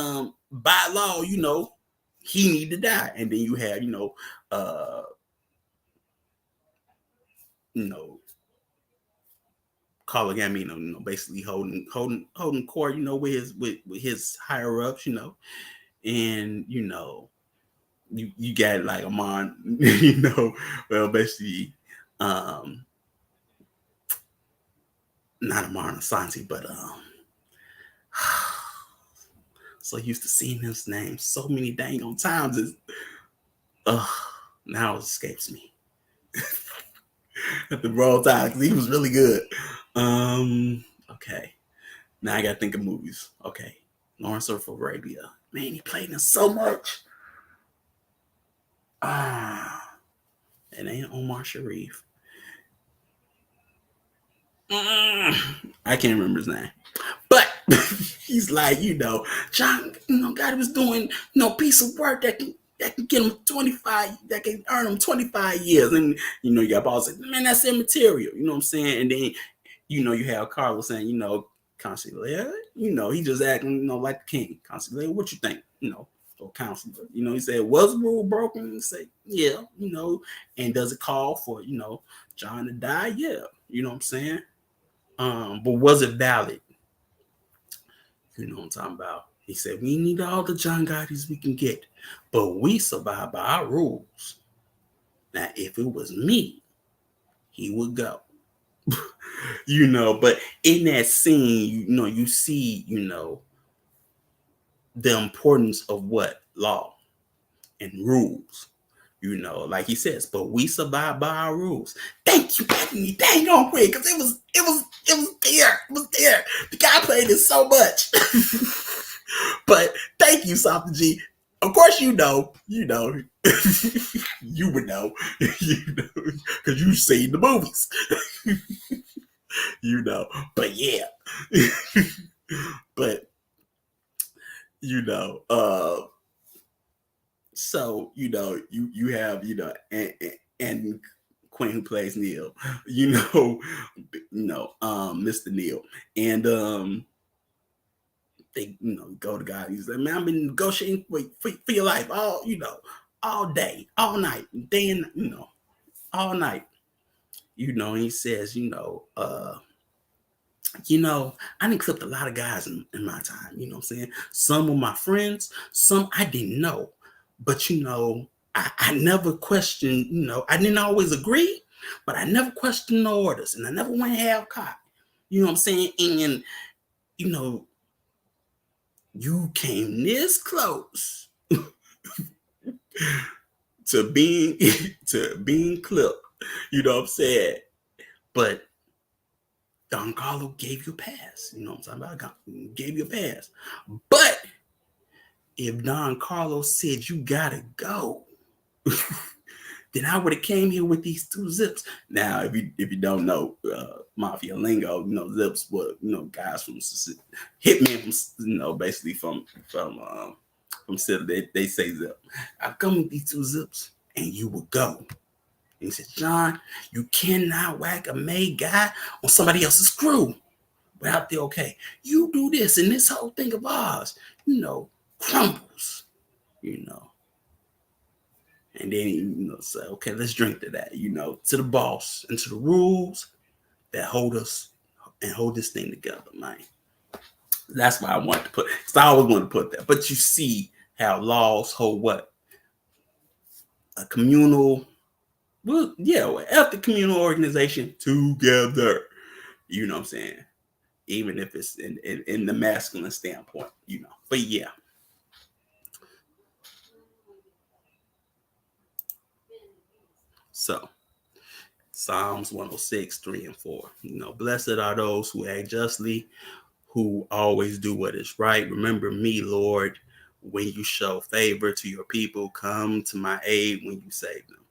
by law, he need to die. And then you have, Carlo Gambino, basically holding court, with his higher ups, and you got like Amon, well, basically, not Amon Asante, but so used to seeing his name so many dang on times, now it escapes me. At the wrong time, because he was really good. Okay. Now I gotta think of movies. Okay. Lawrence of Arabia. Man, he played in so much. It ain't Omar Sharif. I can't remember his name. But he's like, John, God was doing piece of work that can get him 25, that can earn him 25 years. And you got Paul saying, man, that's immaterial. You know what I'm saying? And then you have Carlos saying, Consigliere, he just acting, like the king. Consigliere, what you think? Or counselor. He said, was the rule broken? He said, yeah, and does it call for, John to die? Yeah. You know what I'm saying? But was it valid? You know what I'm talking about? He said, we need all the John Gottis we can get, but we survive by our rules. Now, if it was me, he would go. But in that scene, you see, the importance of what? Law and rules. Like he says, but we survive by our rules. Thank you, Anthony. Dang on quick, because it was there. It was there. The guy played it so much. But thank you, Softy G. Of course, you would know, because you've seen the movies, But yeah, but so you have and Quinn who plays Neil, Mr. Neil, and they go to God. He's like, man, I've been negotiating for your life all day, all night, day and all night. And he says, I done clipped a lot of guys in my time, what I'm saying? Some were my friends, some I didn't know. But I never questioned, I didn't always agree, but I never questioned the orders, and I never went half cocked. You know what I'm saying? And you came this close to being clipped. You know what I'm saying? But Don Carlo gave you a pass. You know what I'm talking about? Gave you a pass. But if Don Carlos said you gotta go, then I would have came here with these 2 zips. Now, if you don't know Mafia lingo, zips were guys from hitmen from basically from City. They say zip. I come with these 2 zips, and you will go. he said, John, you cannot whack a made guy on somebody else's crew without the okay. You do this, and this whole thing of ours, crumbles, And then he, say, okay, let's drink to that, to the boss and to the rules that hold us and hold this thing together, man. That's why I wanted to put, because I always want to put that. But you see how laws hold what? A communal, after communal organization together. You know what I'm saying? Even if it's in the masculine standpoint, But yeah. So, Psalms 106, 3 and 4. Blessed are those who act justly, who always do what is right. Remember me, Lord, when you show favor to your people. Come to my aid when you save them.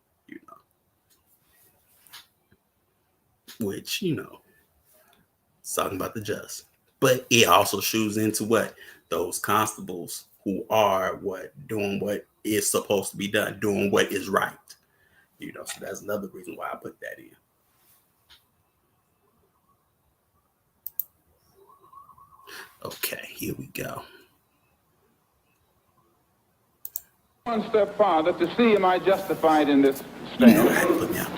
Which, it's talking about the just. But it also shoes into what? Those constables who are doing what is supposed to be done, doing what is right. So that's another reason why I put that in. Okay, here we go.
One step farther to see am I justified in this stand.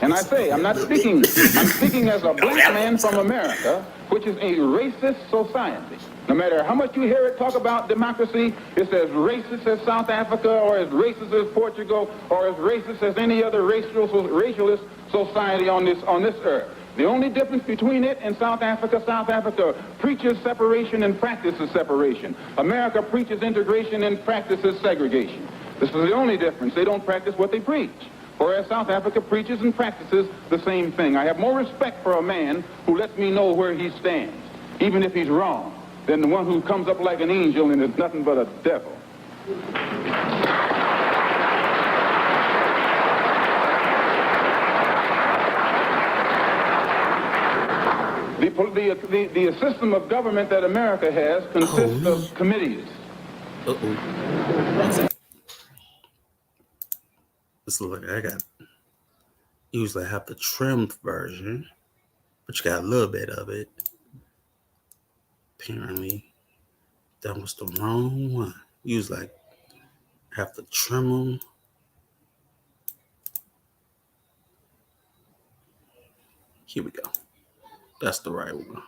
And I say, I'm speaking as a black man from America, which is a racist society. No matter how much you hear it talk about democracy, it's as racist as South Africa, or as racist as Portugal, or as racist as any other racialist society on this earth. The only difference between it and South Africa preaches separation and practices separation. America preaches integration and practices segregation. This is the only difference. They don't practice what they preach. Whereas South Africa preaches and practices the same thing. I have more respect for a man who lets me know where he stands, even if he's wrong, than the one who comes up like an angel and is nothing but a devil. The system of government that America has consists of committees.
This looks like I got usually have the trimmed version, but you got a little bit of it. Apparently, that was the wrong one. Usually have to trim them. Here we go. That's the right one.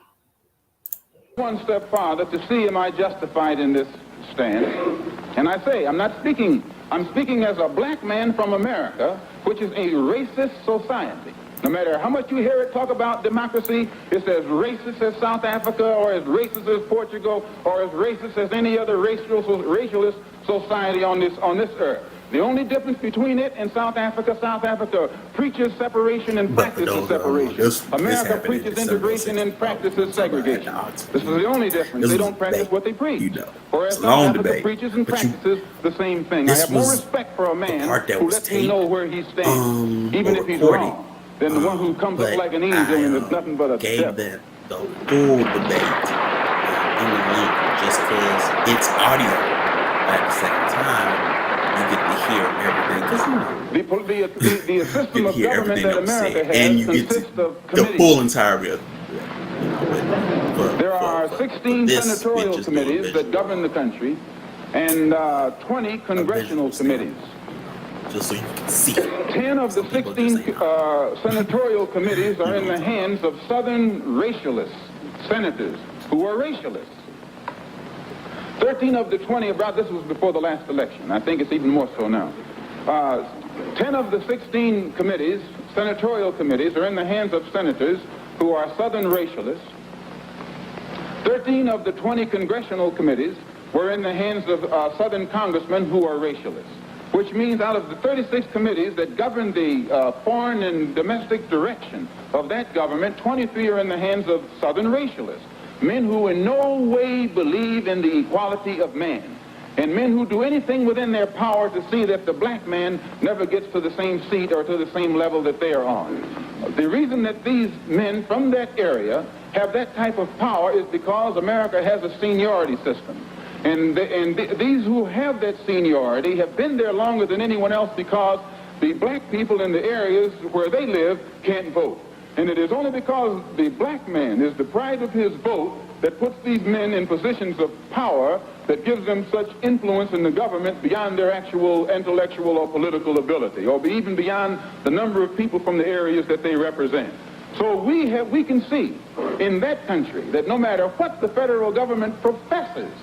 One step farther to see am I justified in this stand. And I say, I'm speaking as a black man from America, which is a racist society. No matter how much you hear it talk about democracy, it's as racist as South Africa, or as racist as Portugal, or as racist as any other racialist society on this earth. The only difference between it and South Africa preaches separation and practices separation. America preaches integration and practices segregation. This is the only difference. They don't practice what they preach. Whereas South Africa preaches and practices the same thing. I have more respect for a man who lets me know where he stands, even if he's wrong, than the one who comes up like an angel and is nothing but a devil.
The full debate in the link just because it's audio at the same time. You get to hear everything.
The system of government that America has
and you get the full entirety of
There are 16 senatorial committees that govern the country and 20 congressional committees.
Just so you can see.
10 of the 16 senatorial committees are in the hands of Southern racialist senators who are racialists. 13 of the 20, this was before the last election. I think it's even more so now. 10 of the 16 committees, senatorial committees, are in the hands of senators who are Southern racialists. 13 of the 20 congressional committees were in the hands of Southern congressmen who are racialists, which means out of the 36 committees that govern the foreign and domestic direction of that government, 23 are in the hands of Southern racialists. Men who in no way believe in the equality of man, and men who do anything within their power to see that the black man never gets to the same seat or to the same level that they are on. The reason that these men from that area have that type of power is because America has a seniority system. And these who have that seniority have been there longer than anyone else because the black people in the areas where they live can't vote. And it is only because the black man is deprived of his vote that puts these men in positions of power that gives them such influence in the government beyond their actual intellectual or political ability, or even beyond the number of people from the areas that they represent. So we can see in that country that no matter what the federal government professes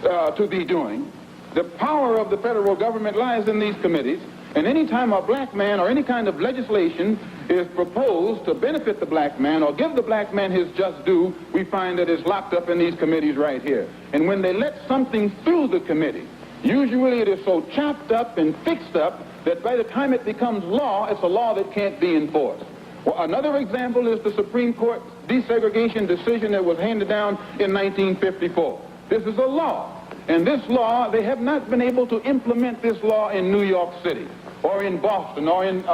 to be doing, the power of the federal government lies in these committees. And any time a black man or any kind of legislation is proposed to benefit the black man or give the black man his just due, we find that it's locked up in these committees right here. And when they let something through the committee, usually it is so chopped up and fixed up that by the time it becomes law, it's a law that can't be enforced. Well, another example is the Supreme Court desegregation decision that was handed down in 1954. This is a law. And this law, they have not been able to implement this law in New York City or in Boston or in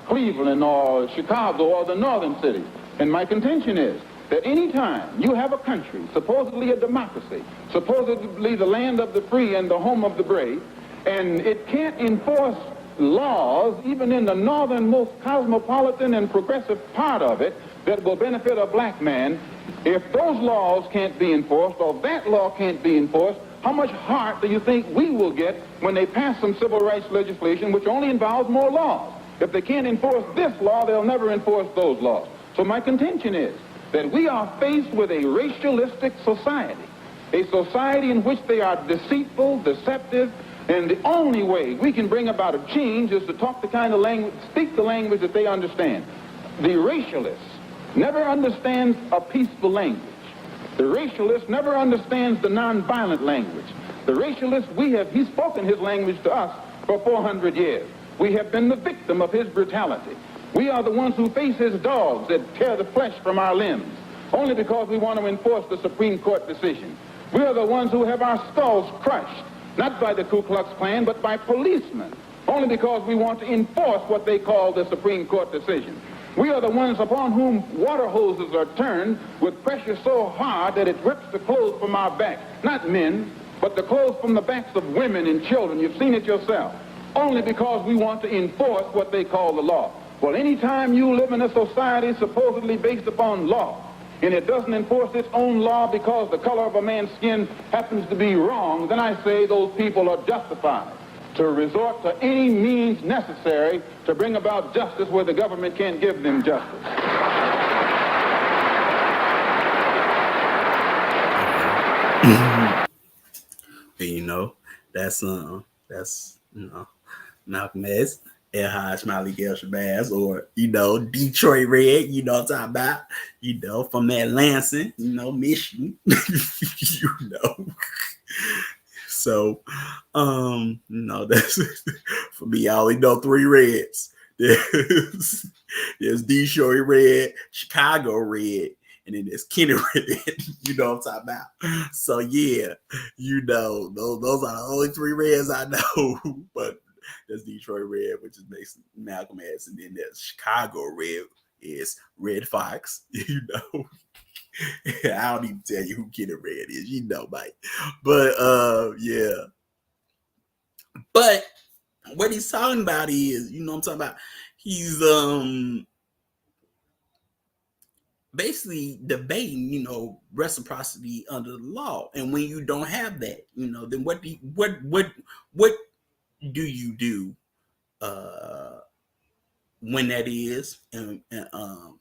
Cleveland or Chicago or the northern cities. And my contention is that any time you have a country, supposedly a democracy, supposedly the land of the free and the home of the brave, and it can't enforce laws, even in the northernmost cosmopolitan and progressive part of it, that will benefit a black man, if those laws can't be enforced or that law can't be enforced, how much heart do you think we will get when they pass some civil rights legislation which only involves more laws? If they can't enforce this law, they'll never enforce those laws. So my contention is that we are faced with a racialistic society, a society in which they are deceitful, deceptive, and the only way we can bring about a change is to talk the kind of language, speak the language that they understand. The racialist never understands a peaceful language. The racialist never understands the nonviolent language. The racialist, he's spoken his language to us for 400 years. We have been the victim of his brutality. We are the ones who face his dogs that tear the flesh from our limbs, only because we want to enforce the Supreme Court decision. We are the ones who have our skulls crushed, not by the Ku Klux Klan, but by policemen, only because we want to enforce what they call the Supreme Court decision. We are the ones upon whom water hoses are turned with pressure so hard that it rips the clothes from our back. Not men, but the clothes from the backs of women and children. You've seen it yourself. Only because we want to enforce what they call the law. Well, anytime you live in a society supposedly based upon law, and it doesn't enforce its own law because the color of a man's skin happens to be wrong, then I say those people are justified to resort to any means necessary to bring about justice where the government can't give them justice.
That's Malcolm X, El Smiley Gale Shabazz, or Detroit Red, what I'm talking about, from that Lansing, Michigan, So, that's for me. I only know three Reds. There's Detroit Red, Chicago Red, and then there's Kenny Red. You know what I'm talking about? So yeah, those are the only three Reds I know. But there's Detroit Red, which is basically Malcolm X, and then there's Chicago Red is Red Fox. I don't even tell you who Kenny Red is, Mike. But yeah. But what he's talking about is, what I'm talking about, he's basically debating, reciprocity under the law. And when you don't have that, then what do you do when that is, and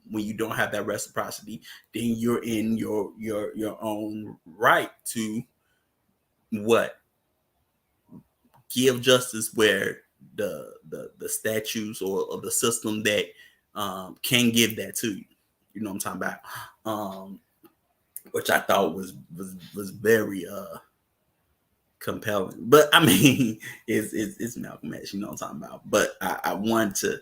when you don't have that reciprocity, then you're in your own right to what? Give justice where the statutes or the system that can give that to you. You know what I'm talking about? Which I thought was very compelling. But I mean, it's Malcolm X, you know what I'm talking about. But I wanted to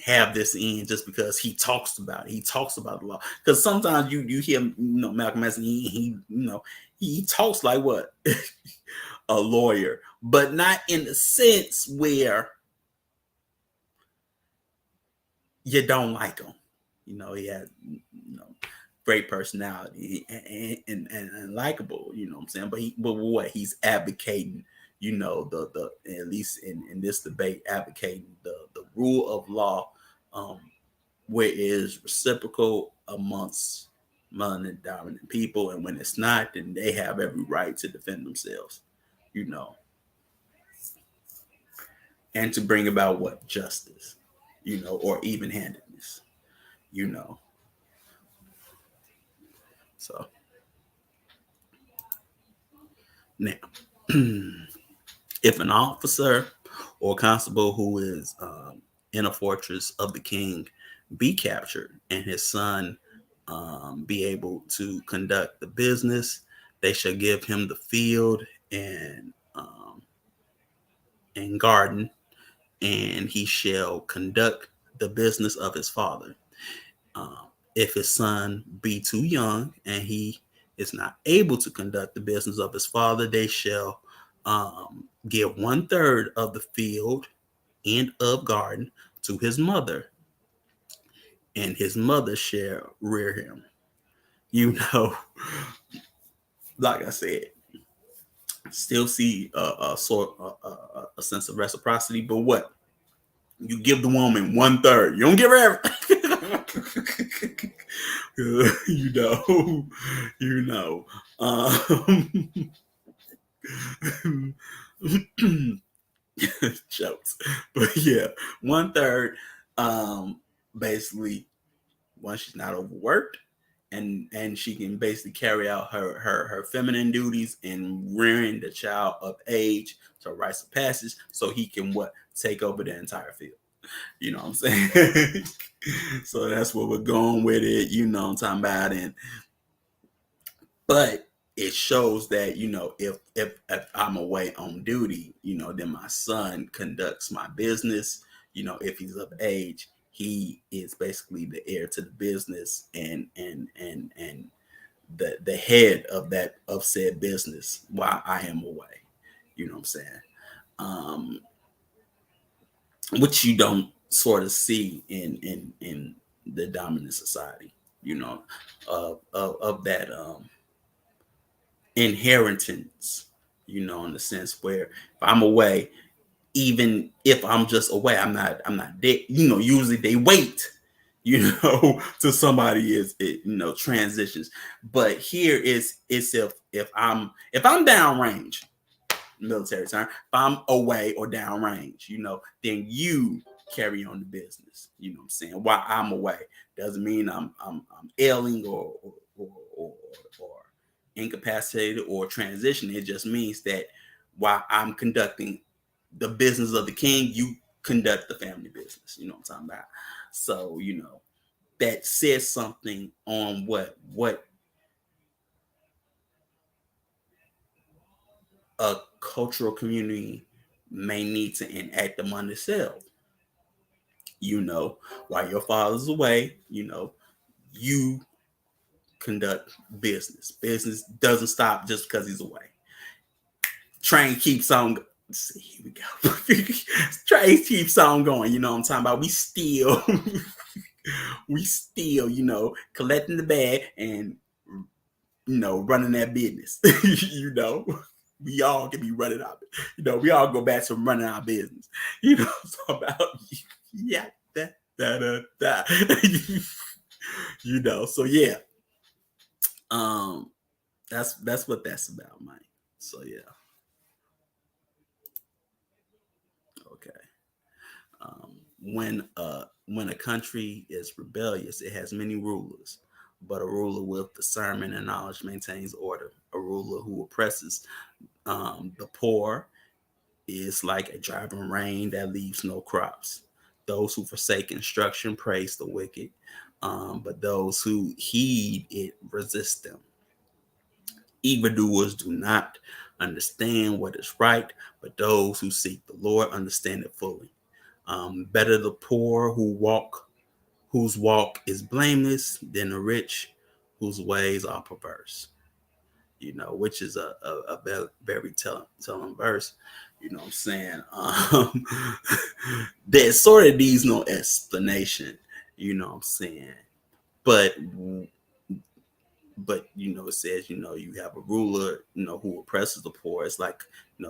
have this in just because he talks about it. He talks about the law. Because sometimes you hear Malcolm X, and he talks like what? A lawyer, but not in the sense where you don't like him. He has great personality and likable, you know what I'm saying? But what he's advocating you know, the at least in this debate, advocating the rule of law, where it is reciprocal amongst melanin dominant people, and when it's not, then they have every right to defend themselves, you know, and to bring about what justice, you know, or even handedness, you know. So now, if an officer or constable who is in a fortress of the king be captured and his son be able to conduct the business, they shall give him the field and garden, and he shall conduct the business of his father. If his son be too young and he is not able to conduct the business of his father, they shall give 1/3 of the field and of garden to his mother, and his mother shall rear him. You know, like I said, still see a a sense of reciprocity, but what? You give the woman 1/3. You don't give her everything. you know, you know. Jokes, but yeah, 1/3. Basically, once she's not overworked, and she can basically carry out her feminine duties in rearing the child of age to rites of passage, so he can what take over the entire field. You know what I'm saying? So that's what we're going with it. You know what I'm talking about, but it shows that, you know, if I'm away on duty, you know, then my son conducts my business. You know, if he's of age, he is basically the heir to the business and the head of said business while I am away. You know what I'm saying? Which you don't sort of see in the dominant society, you know, of that inheritance, you know, in the sense where if I'm away, even if I'm just away, I'm not dead. You know, usually they wait, you know, till somebody you know, transitions. But here it's if I'm downrange, military term, if I'm away or downrange, you know, then you carry on the business. You know what I'm saying? While I'm away, doesn't mean I'm ailing or incapacitated or transition. It just means that while I'm conducting the business of the king, you conduct the family business. You know what I'm talking about? So, you know, that says something on what a cultural community may need to enact among itself. You know, while your father's away, you know, you conduct business. Business doesn't stop just because he's away. Train keeps on. See, here we go. Train keeps on going. You know what I'm talking about? We still, you know, collecting the bag and, you know, running that business. You know, we all can be running out. You know, we all go back to running our business. You know, so about yeah, da. You know, so yeah, that's what that's about, Mike. So yeah, okay. When a country is rebellious, it has many rulers, but a ruler with discernment and knowledge maintains order. A ruler who oppresses the poor is like a driving rain that leaves no crops. Those who forsake instruction praise the wicked, but those who heed it resist them. Evildoers do not understand what is right, but those who seek the Lord understand it fully. Better the poor whose walk is blameless than the rich whose ways are perverse. You know, which is a very telling verse. You know what I'm saying? That sort of needs no explanation. You know what I'm saying? But but it says, you have a ruler, who oppresses the poor. It's like,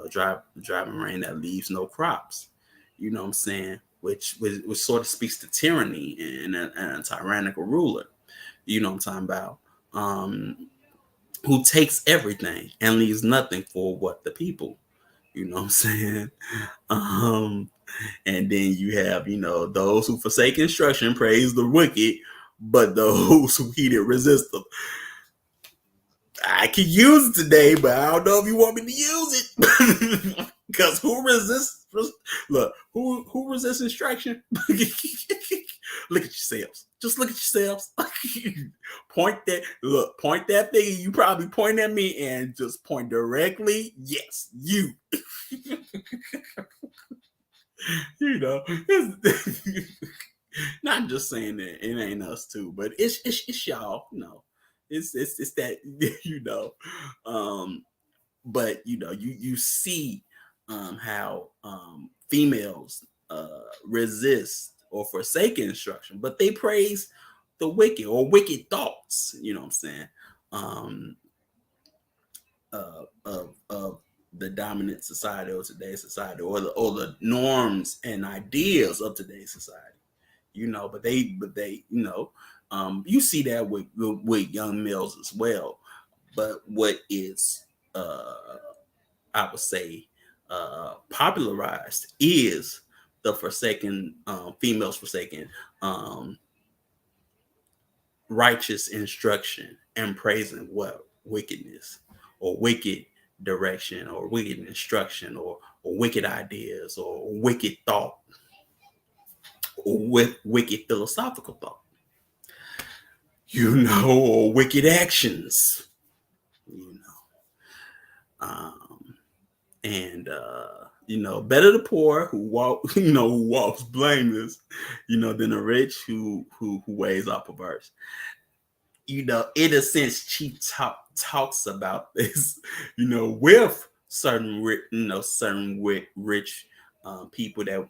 driving rain that leaves no crops. You know what I'm saying? Which sort of speaks to tyranny and a tyrannical ruler. You know what I'm talking about? Who takes everything and leaves nothing for what the people. You know what I'm saying? And then you have, those who forsake instruction praise the wicked, but those who heed it resist them. I can use it today, but I don't know if you want me to use it. Because who resists? Look, who resists instruction? Look at yourselves. Just look at yourselves. Point that thing. You probably point at me and just point directly. Yes, you. Not just saying that it ain't us too, but it's y'all. It's that but you see how females resist or forsake instruction, but they praise the wicked or wicked thoughts. You know what I'm saying? Of the dominant society or today's society, or the norms and ideas of today's society. But they you see that with young males as well. But what is I would say popularized is the forsaken females forsaken righteous instruction and praising what wickedness or wicked direction or wicked instruction or wicked ideas or wicked thought or with wicked philosophical thought, or wicked actions, and better the poor who walks blameless, than the rich who weighs up perverse. In a sense, she talks about this, with certain rich people that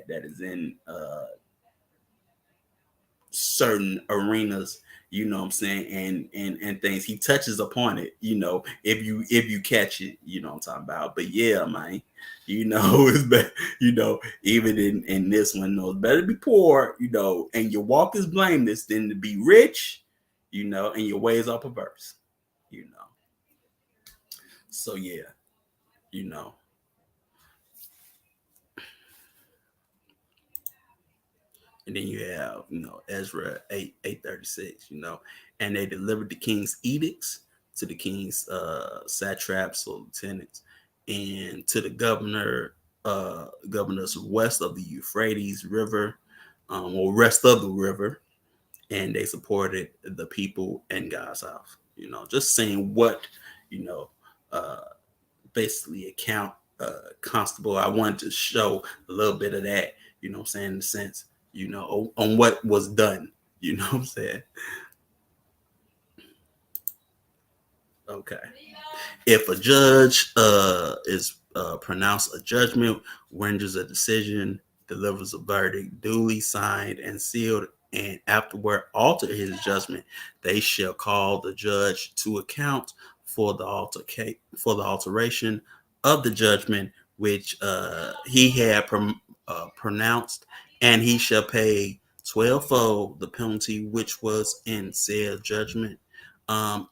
is in certain arenas, what I'm saying, and things. He touches upon it, if you catch it, what I'm talking about. But yeah, man, it's better, even in this one, it's better to be poor, and your walk is blameless than to be rich, and your ways are perverse, So yeah, And then you have, Ezra 8:36, and they delivered the king's edicts to the king's satraps or lieutenants, and to the governors west of the Euphrates River, or rest of the river, and they supported the people in God's house. Just saying what, basically account constable. I wanted to show a little bit of that, I'm saying, in the sense, on what was done, what I'm saying. Okay. If a judge is pronounced a judgment, renders a decision, delivers a verdict, duly signed and sealed, and afterward alter his judgment, they shall call the judge to account for the alteration of the judgment which he had pronounced, and he shall pay 12-fold the penalty which was in said judgment.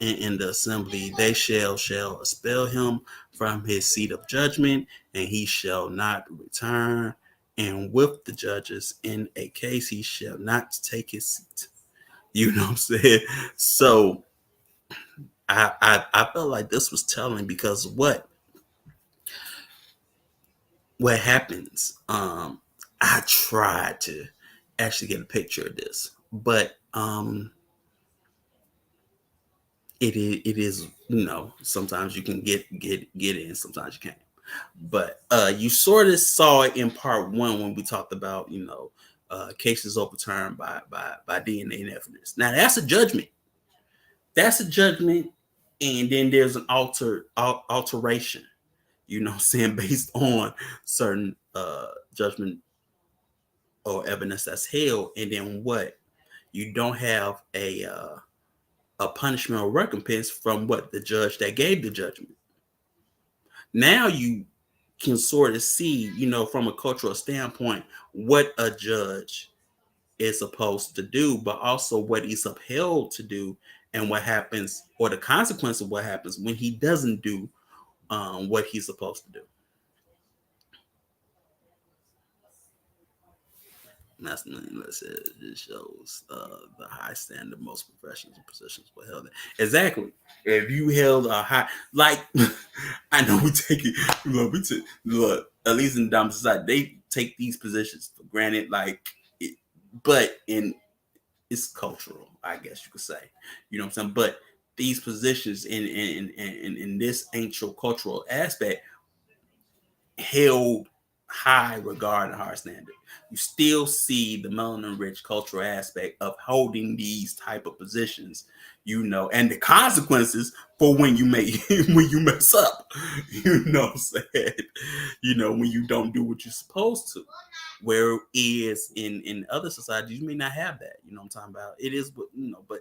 In the assembly, they shall expel him from his seat of judgment, and he shall not return. And with the judges in a case, he shall not take his seat. You know what I'm saying? So I felt like this was telling, because what happens? I tried to actually get a picture of this, but it is sometimes you can get in, sometimes you can't. But you sort of saw it in part one when we talked about cases overturned by DNA evidence. Now that's a judgment. And then there's an alteration, saying, based on certain judgment or evidence that's held. And then what? You don't have a a punishment or recompense from what the judge that gave the judgment. Now you can sort of see, from a cultural standpoint, what a judge is supposed to do, but also what he's upheld to do, and what happens, or the consequence of what happens when he doesn't do what he's supposed to do. That's let's say it shows the high standard most professions and positions were held at. Exactly. If you held a high, like I know we take it, look, at least in the dominant society, they take these positions for granted, but it's cultural, I guess you could say. You know what I'm saying? But these positions in this ancient cultural aspect held high regard and high standard. You still see the melanin rich cultural aspect of holding these type of positions, and the consequences for when you mess up, what I'm saying, when you don't do what you're supposed to. Whereas in other societies, you may not have that, what I'm talking about. It is, but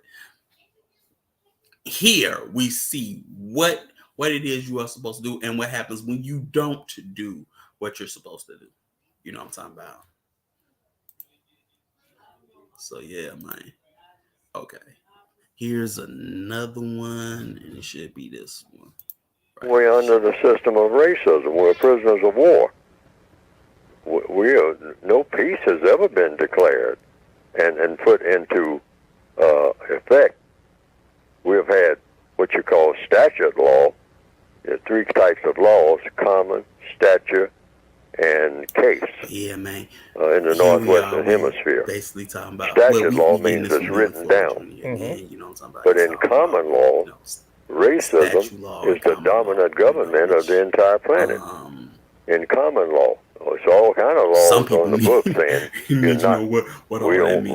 here we see what it is you are supposed to do and what happens when you don't do what you're supposed to do. You know what I'm talking about? So yeah, man. Okay. Here's another one, and it should be this one.
Right. We're under the system of racism. We're prisoners of war. No peace has ever been declared and put into effect. We've had what you call statute law. There are three types of laws: common, statute, and case.
Yeah, man.
In the Northwestern Hemisphere.
Basically talking about
statute law means it's written down.
You know what I'm talking about.
But in common law, racism is the dominant government of the entire planet. In common law, it's all kind of laws on the books saying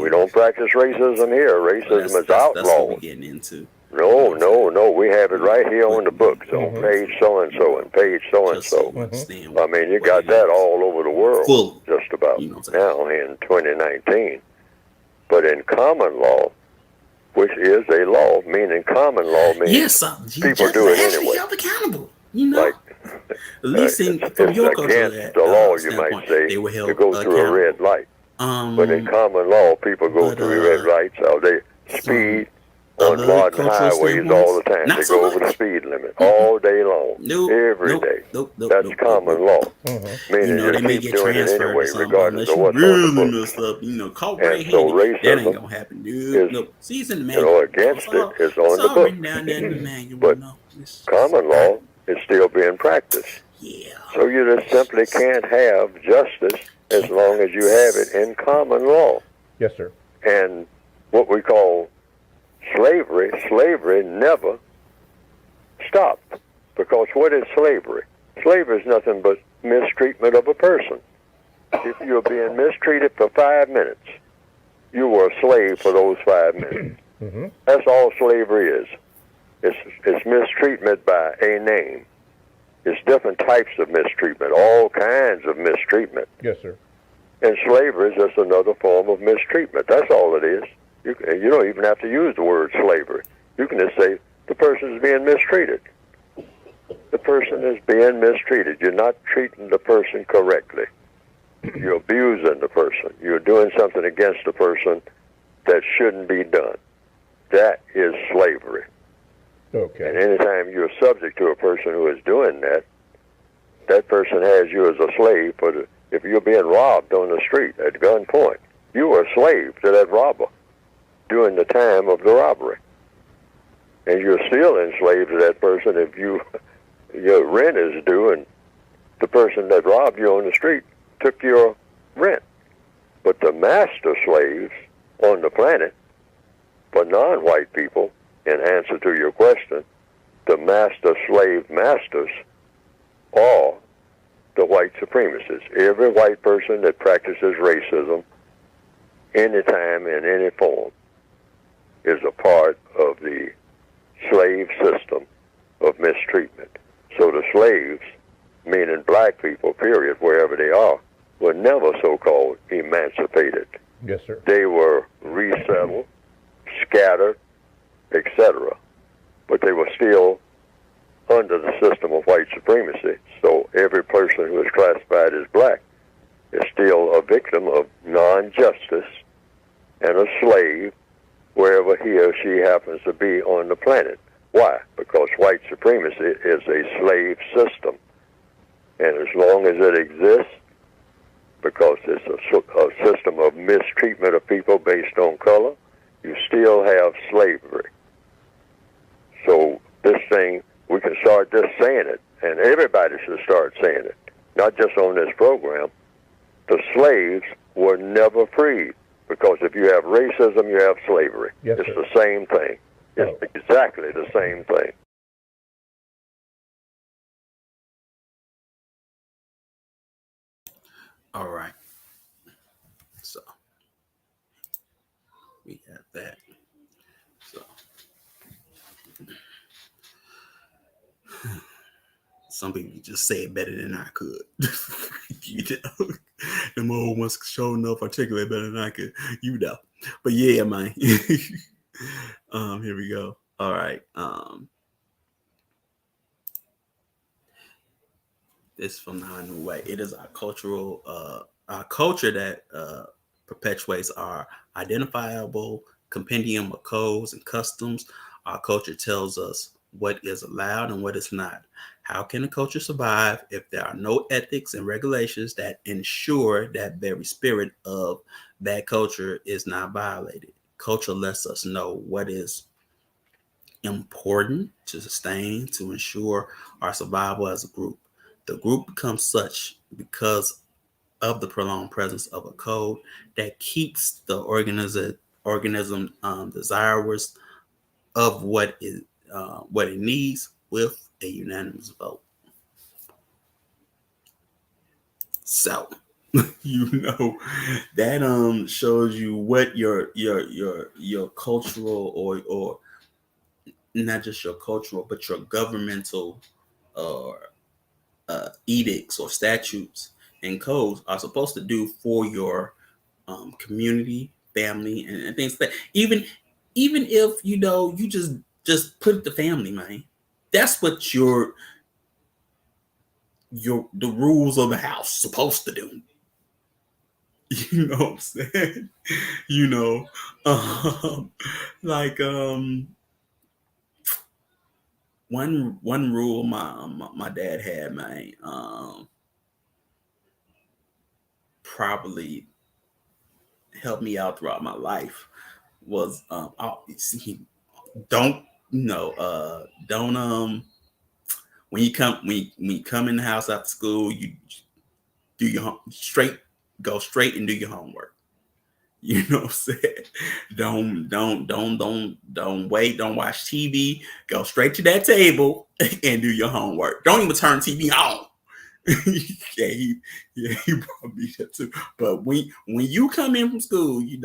we don't practice racism here. Racism is outlawed.
That's what we're getting into.
No, we have it right here on the books, on page so-and-so and page so-and-so. I mean, you got that all over the world, just about now in 2019. But in common law, which is a law, meaning common law means people do it anyway.
Held accountable,
Like,
at least from your culture,
against the law, you might say, to go through a red light. But in common law, people go through red lights, or they speed on modern highways all the time. They go over the speed limit all day long, every day. That's common law. Meaning you keep doing it anyway, regardless of what's on the books. And so racism is, against it is on the books. But common law is still being practiced. So you just simply can't have justice as long as you have it in common law.
Yes, sir.
And what we call slavery never stopped. Because what is slavery? Slavery is nothing but mistreatment of a person. If you're being mistreated for 5 minutes, you were a slave for those 5 minutes. That's all slavery is. It's mistreatment by a name. It's different types of mistreatment, all kinds of mistreatment.
Yes, sir.
And slavery is just another form of mistreatment. That's all it is. You don't even have to use the word slavery. You can just say the person is being mistreated. The person is being mistreated. You're not treating the person correctly. You're abusing the person. You're doing something against the person that shouldn't be done. That is slavery.
Okay.
And anytime you're subject to a person who is doing that, that person has you as a slave. If you're being robbed on the street at gunpoint, you were a slave to that robber during the time of the robbery. And you're still enslaved to that person if your rent is due and the person that robbed you on the street took your rent. But the master slaves on the planet, for non-white people, in answer to your question, the master slave masters are the white supremacists. Every white person that practices racism anytime in any form is a part of the slave system of mistreatment. So the slaves, meaning black people, period, wherever they are, were never so-called emancipated.
Yes, sir.
They were resettled, scattered, etc. But they were still under the system of white supremacy. So every person who is classified as black is still a victim of non-justice and a slave wherever he or she happens to be on the planet. Why? Because white supremacy is a slave system. And as long as it exists, because it's a system of mistreatment of people based on color, you still have slavery. So this thing, we can start just saying it, and everybody should start saying it, not just on this program. The slaves were never freed, because if you have racism, you have slavery.
Yes,
it's
sir.
the same thing. It's exactly the same thing.
All right. So we have that. So some people just say it better than I could. You know, them old ones sure enough articulate better than I could. You know, but yeah, man. Here we go. All right. This from the New Way. It is our our culture that perpetuates our identifiable compendium of codes and customs. Our culture tells us what is allowed and what is not. How can a culture survive if there are no ethics and regulations that ensure that very spirit of that culture is not violated? Culture lets us know what is important to sustain, to ensure our survival as a group. The group becomes such because of the prolonged presence of a code that keeps the organism desirous of what it needs with a unanimous vote. So you know that shows you what your cultural or not just your cultural but your governmental edicts or statutes and codes are supposed to do for your community, family, and things like that. Even if you just put the family, man. That's what the rules of the house supposed to do. You know what I'm saying? You know, like one rule my dad had, man. Probably helped me out throughout my life was don't when you come in the house after school, you do your go straight and do your homework. You know what I'm saying? Don't wait, don't watch TV. Go straight to that table and do your homework. Don't even turn TV on. yeah, he brought me that too. But when you come in from school, you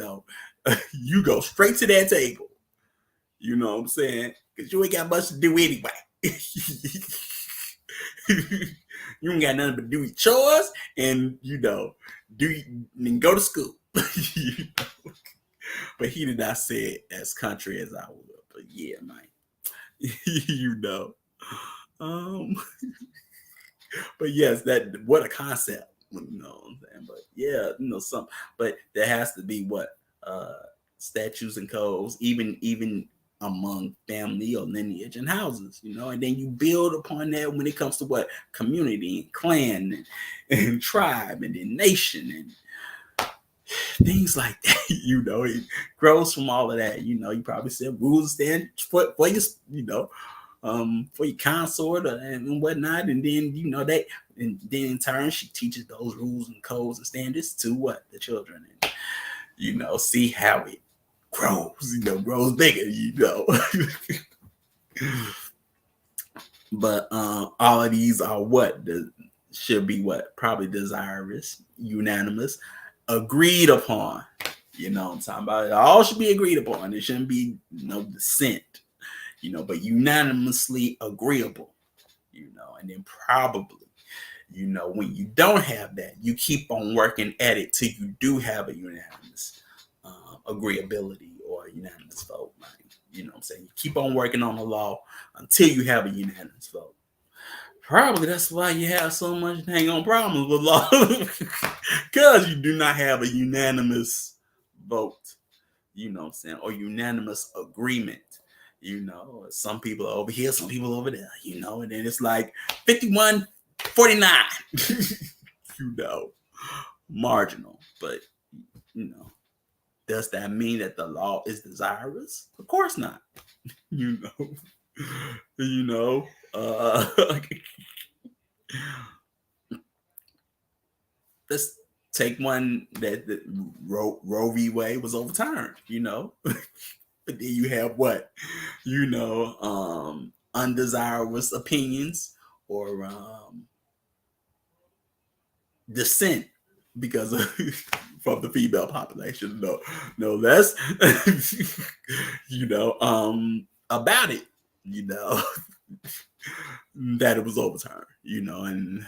go straight to that table. You know what I'm saying? Because you ain't got much to do anyway. You ain't got nothing but do your chores and and go to school. But he did not say it as country as I would. But yeah, man. But yes, what a concept. You know what I'm saying? But yeah, but there has to be statutes and codes, even among family or lineage and houses, and then you build upon that when it comes to what community and clan and tribe and then nation and things like that. It grows from all of that. You probably said rules stand for your for your consort and whatnot, and then and then in turn she teaches those rules and codes and standards to the children, and see how it grows bigger, But all of these are should be probably desirous, unanimous, agreed upon. You know what I'm talking about? It all should be agreed upon. There shouldn't be no dissent, but unanimously agreeable, and then probably, when you don't have that, you keep on working at it till you do have a unanimous agreeability or a unanimous vote, right? You know what I'm saying? You keep on working on the law until you have a unanimous vote. Probably that's why you have so much hang on problems with law, because you do not have a unanimous vote. You know what I'm saying? Or unanimous agreement. You know, some people are over here, some people over there, you know, and then it's like 51-49. You know, marginal. But, you know, does that mean that the law is desirous? Of course not. You know, let's take one that Roe v. Wade was overturned, you know. But then you have what? You know, undesirous opinions or dissent because of from the female population. No less. You know, about it, you know, that it was overturned, you know, and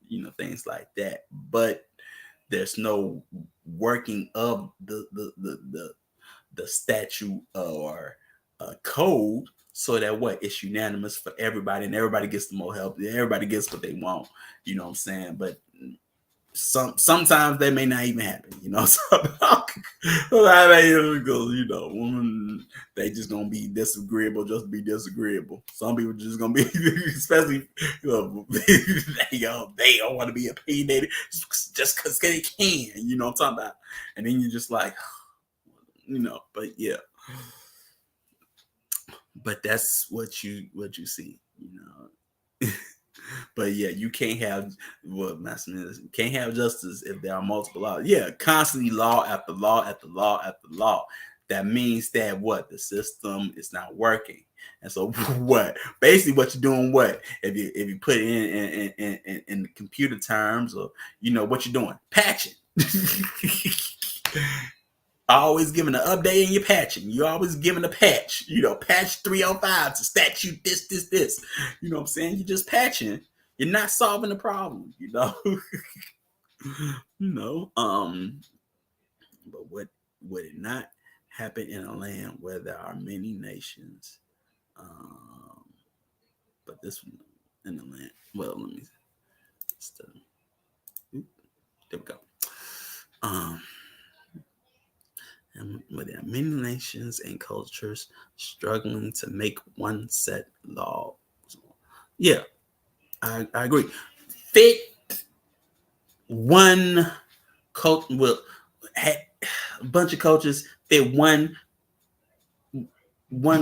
you know, things like that. But there's no working of the statute or code so that what, it's unanimous for everybody and everybody gets the more help. Everybody gets what they want. You know what I'm saying? But sometimes that may not even happen, you know. So, you know, women, they just gonna be disagreeable, just be disagreeable. Some people just gonna be, especially, you know, they don't want to be opinionated just because they can, you know what I'm talking about. And then you're just like, you know, but yeah. But that's what you see, you know. But yeah, you can't have can't have justice if there are multiple laws. Yeah, constantly law after law after law after law. That means that what, the system is not working. And so what? Basically, what you're doing, what if you put it in the computer terms, or you know what you're doing, patching. Always giving an update and you're patching. You're always giving a patch. You know, patch 305 to statute this. You know what I'm saying? You're just patching. You're not solving the problem, you know. You know, but what would it not happen in a land where there are many nations? But this one in the land. Well, let me there we go. And where there are many nations and cultures struggling to make one set law. Yeah, I agree. Fit one cult, well, a bunch of cultures fit one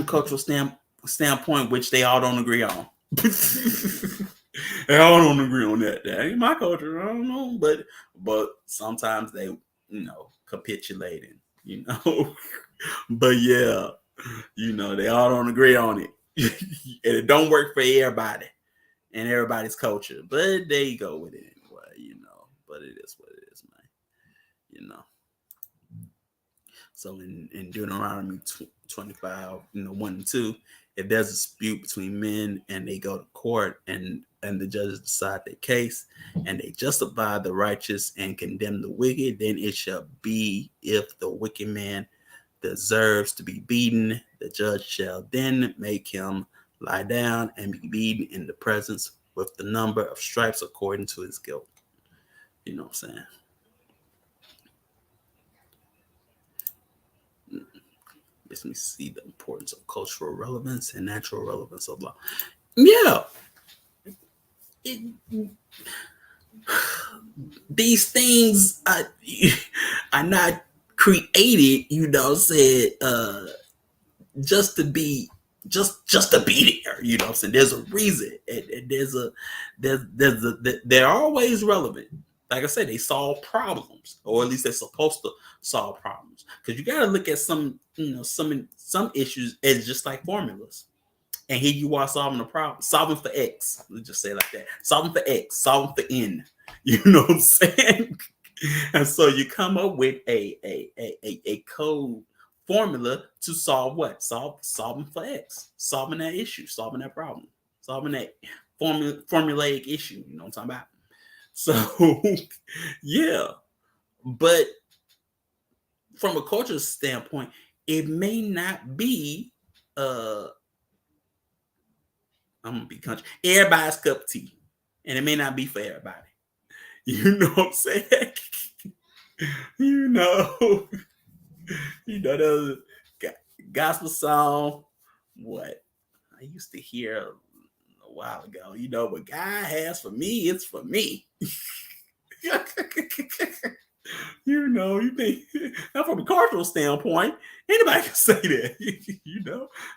cultural standpoint, which they all don't agree on. They all don't agree on that. That ain't my culture. I don't know, but sometimes they, you know, capitulating. You know, but yeah, you know, they all don't agree on it. And it don't work for everybody and everybody's culture, but they go with it anyway, you know. But it is what it is, man. You know. So in Deuteronomy 25, you know, 1 and 2, if there's a dispute between men and they go to court and the judges decide their case and they justify the righteous and condemn the wicked, then it shall be, if the wicked man deserves to be beaten, the judge shall then make him lie down and be beaten in the presence with the number of stripes according to his guilt. You know what I'm saying? Let me see the importance of cultural relevance and natural relevance of law. Yeah. These things are not created, you know, said just to be there, you know what I'm saying? There's a reason, and they're always relevant. Like I said, they solve problems, or at least they're supposed to solve problems. Because you got to look at some, you know, some issues as just like formulas. And here you are solving a problem, solving for X. Let's just say it like that. Solving for X, solving for N. You know what I'm saying? And so you come up with a code formula to solve what? Solving for X, solving that issue, solving that problem, solving that formulaic issue. You know what I'm talking about? So, yeah. But from a cultural standpoint, it may not be I'm gonna be country, everybody's cup of tea, and it may not be for everybody. You know what I'm saying? you know, the gospel song. What I used to hear a while ago. What God has for me, it's for me. You think now from a cultural standpoint, anybody can say that.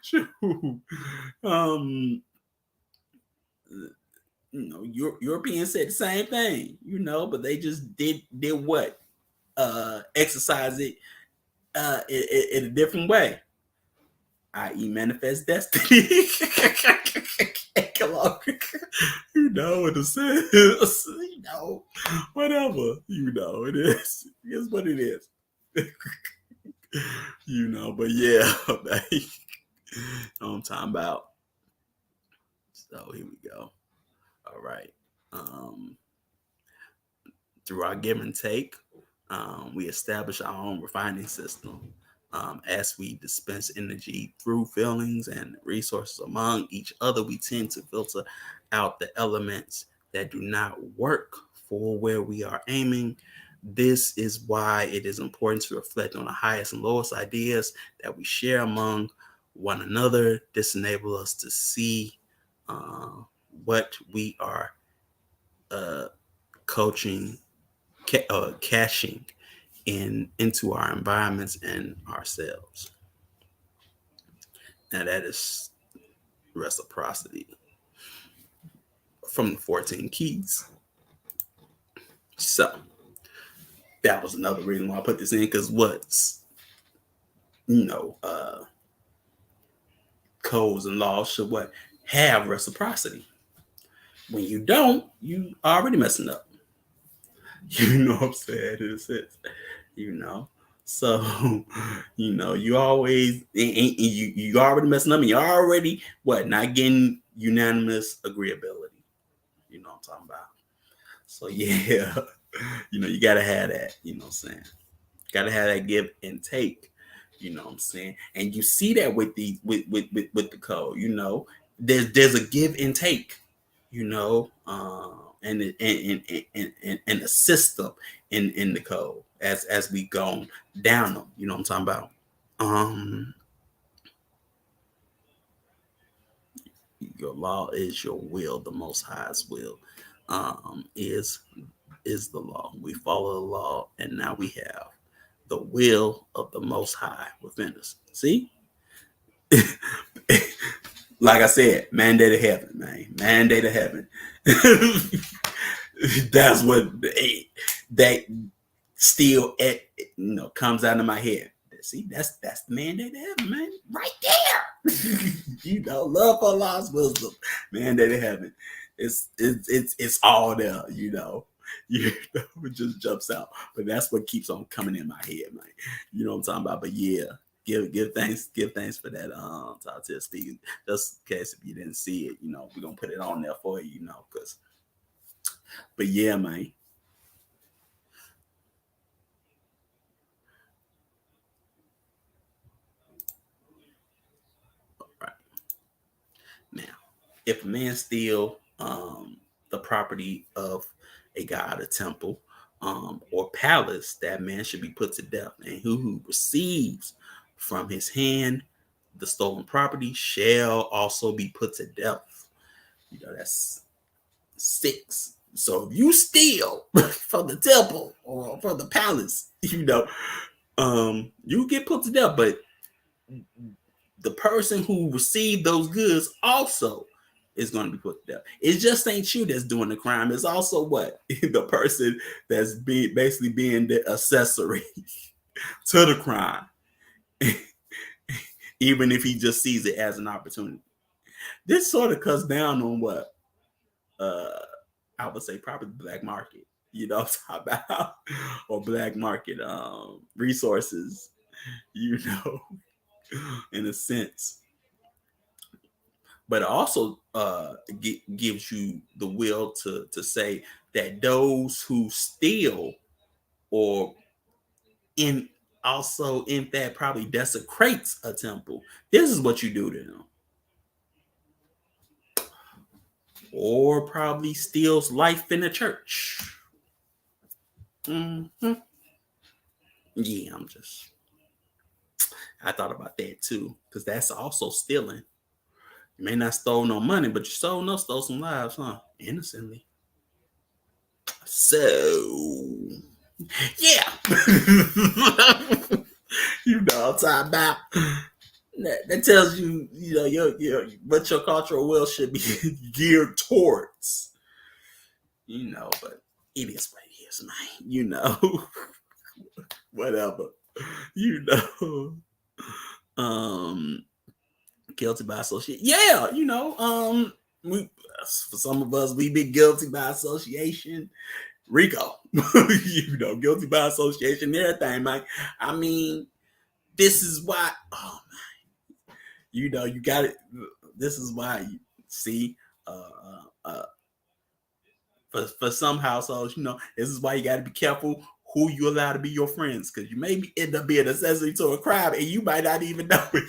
Sure. Europeans said the same thing, but they just did what? Exercise it in a different way, i.e. manifest destiny. In a sense, whatever, it is. It's what it is. But yeah, I'm talking about. So here we go. All right. Through our give and take, we establish our own refining system. As we dispense energy through feelings and resources among each other, we tend to filter out the elements that do not work for where we are aiming. This is why it is important to reflect on the highest and lowest ideas that we share among one another. This enables us to see what we are caching into our environments and ourselves. Now that is reciprocity from the 14 keys. So that was another reason why I put this in, because codes and laws should have reciprocity. When you don't, you already messing up. You know what I'm saying? In a sense, So, you always you already messing up, and you're already not getting unanimous agreeability. You know what I'm talking about? So yeah, you gotta have that. You know what I'm saying? Gotta have that give and take. You know what I'm saying? And you see that with the the code. There's a give and take. And a system in the code as we go down them. You know what I'm talking about? Your law is your will. The Most High's will is the law. We follow the law, and now we have the will of the Most High within us. See? Like I said, mandate of heaven, man. Mandate of heaven. That's what that still comes out of my head. See, that's the mandate of heaven, man. Right there. Love for Allah's wisdom. Mandate of heaven. It's all there, it just jumps out. But that's what keeps on coming in my head, man. You know what I'm talking about? But yeah. Give thanks for that talk to Steve. Just in case if you didn't see it, we're gonna put it on there for you, because but yeah, man. All right. Now, if a man steal the property of a god, a temple, or palace, that man should be put to death, and who receives from his hand the stolen property shall also be put to death. That's 6. So if you steal from the temple or from the palace, you get put to death. But the person who received those goods also is going to be put to death. It just ain't you that's doing the crime. It's also the person that's basically being the accessory to the crime. Even if he just sees it as an opportunity. This sort of cuts down on I would say probably black market, about, or black market resources, in a sense. But it also gives you the will to say that those who steal or also, in fact, probably desecrates a temple, this is what you do to them. Or probably steals life in the church. Mm-hmm. Yeah, I thought about that too, because that's also stealing. You may not stole no money, but you stole some lives, huh? Innocently. So, yeah. You know what I'm talking about. That tells you, your what your cultural will should be geared towards. But it is what it is, man. Whatever. Guilty by association. Yeah, we, for some of us, we been guilty by association. Rico, guilty by association, everything, man. I mean, this is why. Oh man, you got it. This is why you see. For some households, this is why you got to be careful who you allow to be your friends, because you may end up being accessory to a crime and you might not even know it.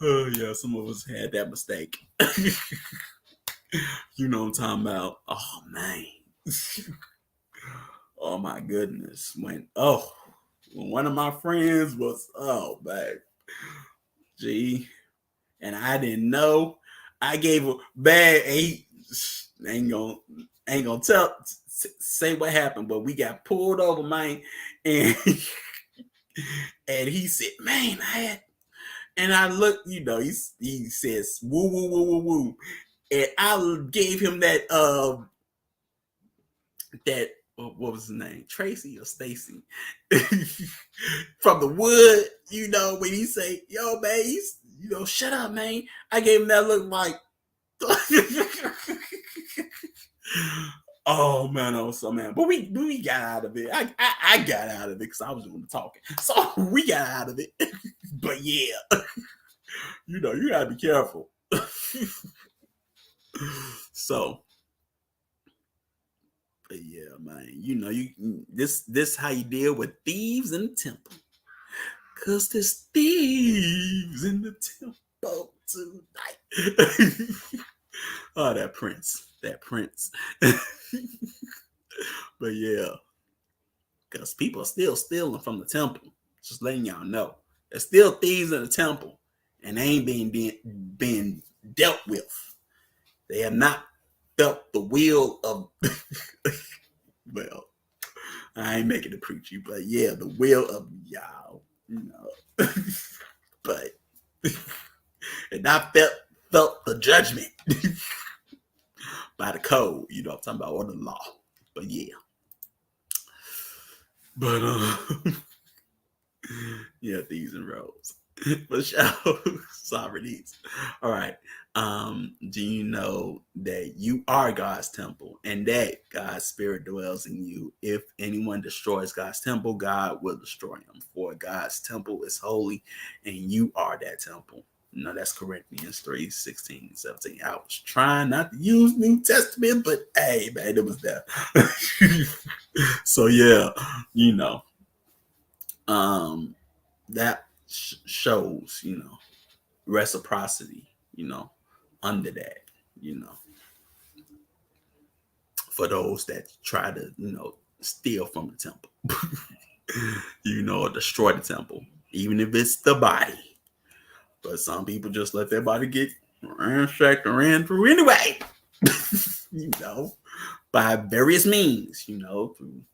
Oh yeah, some of us had that mistake. You know what I'm talking about? Oh man. Oh my goodness. When one of my friends was, oh man, gee, and I didn't know. I gave a bad eight. Ain't gonna say what happened, but we got pulled over, man, and and he said, man, and I looked, he says, woo, woo, woo, woo, woo. And I gave him that, what was his name? Tracy or Stacy? From the wood, when he say, yo, man, shut up, man. I gave him that look like, oh man, I was so mad. But we got out of it. I got out of it because I was doing the talking. So we got out of it. But yeah, you gotta be careful. So, but yeah, man, this how you deal with thieves in the temple. Cause there's thieves in the temple tonight. Oh, that prince. But yeah, because people are still stealing from the temple. Just letting y'all know. There's still thieves in the temple, and they ain't being dealt with. They have not felt the will of, well, I ain't making it preachy, but yeah, the will of y'all, but and not felt the judgment by the code, I'm talking about, or the law. But yeah. But yeah, thieves and rogues. For sure. Socrates. All right. Do you know that you are God's temple and that God's spirit dwells in you? If anyone destroys God's temple, God will destroy him. For God's temple is holy, and you are that temple. No, that's Corinthians 3:16-17. I was trying not to use New Testament, but hey, man, it was there. So yeah, that shows, reciprocity, under that, for those that try to, steal from the temple, or destroy the temple, even if it's the body. But some people just let their body get ransacked and ran through anyway, by various means, through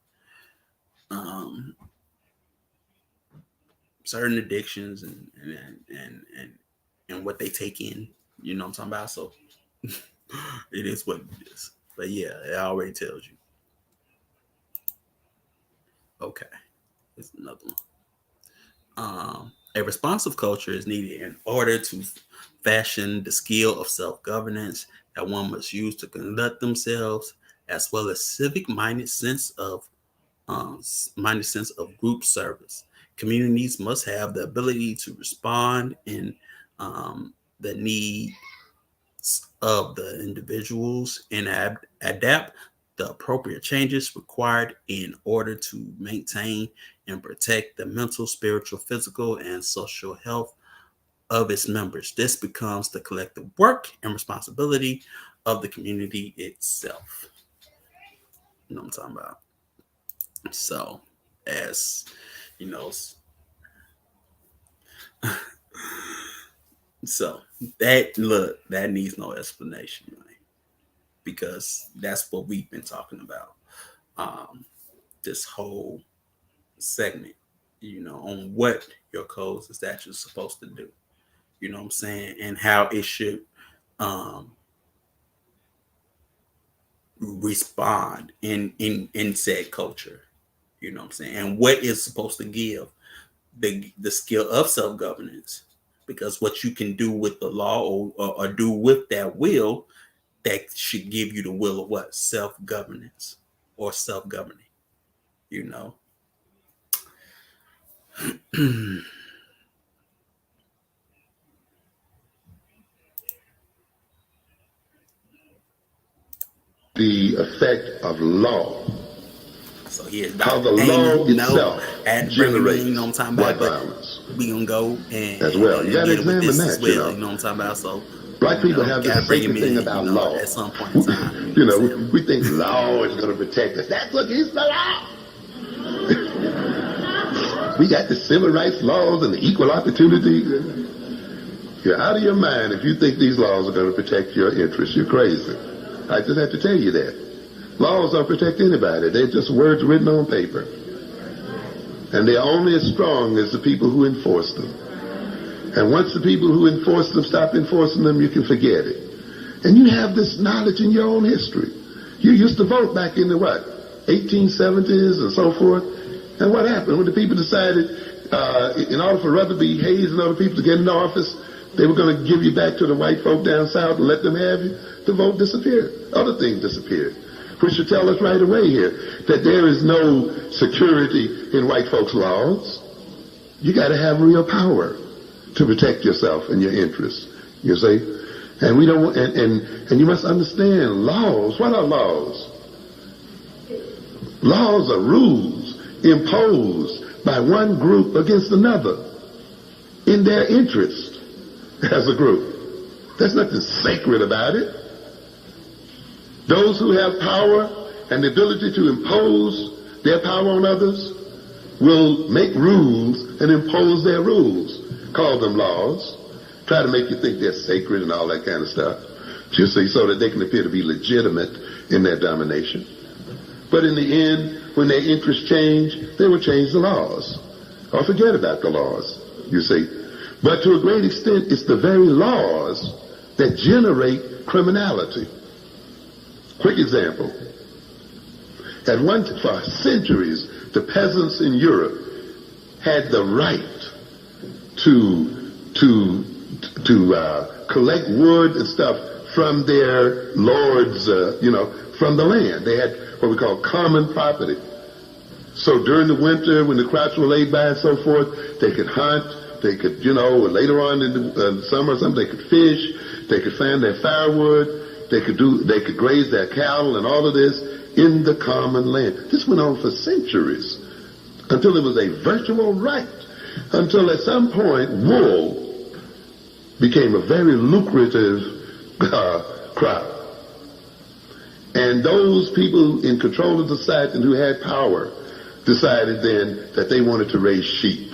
certain addictions and what they take in, what I'm talking about. So it is what it is. But yeah, it already tells you. Okay, here's another one. A responsive culture is needed in order to fashion the skill of self-governance that one must use to conduct themselves, as well as civic-minded sense of group service. Communities must have the ability to respond in the needs of the individuals and adapt the appropriate changes required in order to maintain and protect the mental, spiritual, physical, and social health of its members. This becomes the collective work and responsibility of the community itself. You know what I'm talking about? So, as you know, so that needs no explanation, right? Because that's what we've been talking about this whole segment, on what your codes and statutes are supposed to do. You know what I'm saying? And how it should respond in said culture. You know what I'm saying? And what is supposed to give the skill of self-governance. Because what you can do with the law or do with that will, that should give you the will of what? Self-governance or self-governing.
The effect of law.
So here's
how the law itself generates black violence.
We gonna go and
as well. You gotta examine that.
You know what I'm talking about? So
black people have this sacred thing about law.
At some point in time,
we think law is gonna protect us. That's against the law. We got the civil rights laws and the equal opportunity. You're out of your mind if you think these laws are going to protect your interests. You're crazy. I just have to tell you that. Laws don't protect anybody. They're just words written on paper. And they're only as strong as the people who enforce them. And once the people who enforce them stop enforcing them, you can forget it. And you have this knowledge in your own history. You used to vote back in the 1870s and so forth. And what happened when the people decided in order for Rutherford Hayes and other people to get into office, they were going to give you back to the white folk down south and let them have you? The vote disappeared. Other things disappeared. Which should tell us right away here that there is no security in white folks' laws. You got to have real power to protect yourself and your interests. You see? And we don't. And you must understand laws. What are laws? Laws are rules imposed by one group against another in their interest as a group. There's nothing sacred about it. Those who have power and the ability to impose their power on others will make rules and impose their rules. Call them laws. Try to make you think they're sacred and all that kind of stuff. You see, so that they can appear to be legitimate in their domination. But in the end, when their interests change, they will change the laws. Or forget about the laws, you see. But to a great extent, it's the very laws that generate criminality. Quick example. For centuries, the peasants in Europe had the right to collect wood and stuff from their lords, from the land. They had what we call common property. So during the winter, when the crops were laid by and so forth, they could hunt, they could, later on in the summer or something, they could fish, they could find their firewood, they could graze their cattle and all of this in the common land. This went on for centuries until it was a virtual right, until at some point wool became a very lucrative crop. And those people in control of the society who had power decided then that they wanted to raise sheep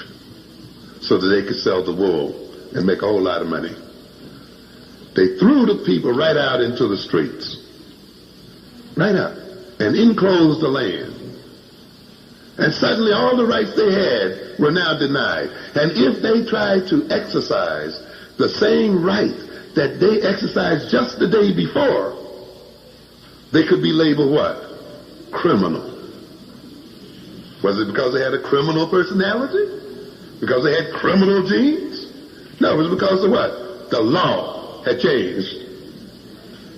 so that they could sell the wool and make a whole lot of money. They threw the people right out into the streets, right out, and enclosed the land. And suddenly all the rights they had were now denied. And if they tried to exercise the same right that they exercised just the day before, they could be labeled what? Criminal. Was it because they had a criminal personality? Because they had criminal genes? No, it was because of what? The law had changed.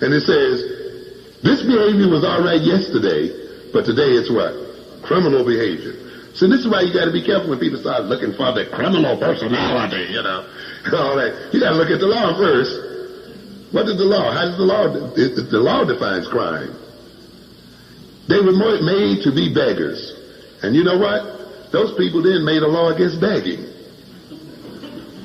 And it says, this behavior was all right yesterday, but today it's what? Criminal behavior. So this is why you got to be careful when people start looking for the criminal personality, all that. You got to look at the law first. What is the law? How does the law? The law defines crime. They were made to be beggars. And you know what? Those people then made a law against begging.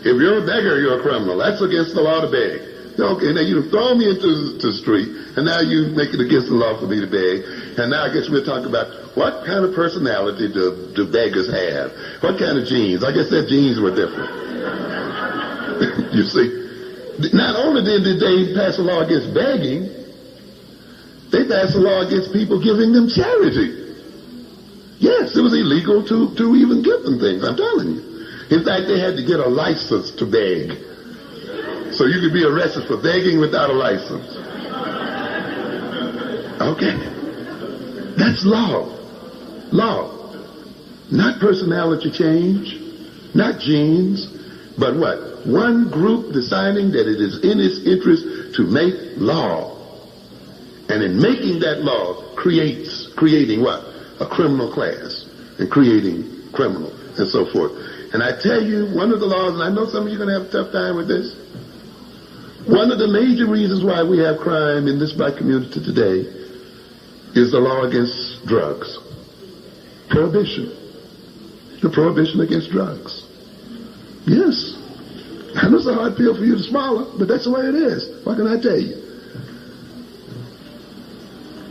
If you're a beggar, you're a criminal. That's against the law to beg. Okay, now you throw me into the street, and now you make it against the law for me to beg. And now I guess we're talking about what kind of personality do beggars have? What kind of genes? I guess their genes were different. You see, not only then did they pass a law against begging, they passed a law against people giving them charity. Yes, it was illegal to even give them things, I'm telling you. In fact, they had to get a license to beg. So you could be arrested for begging without a license. Okay? That's law. Law. Not personality change, not genes, but what? One group deciding that it is in its interest to make law. And in making that law, creating what? A criminal class. And creating criminal and so forth. And I tell you, one of the laws, and I know some of you are going to have a tough time with this, one of the major reasons why we have crime in this black community today is the law against drugs. Prohibition. The prohibition against drugs. Yes. I know it's a hard pill for you to swallow, but that's the way it is. What can I tell you?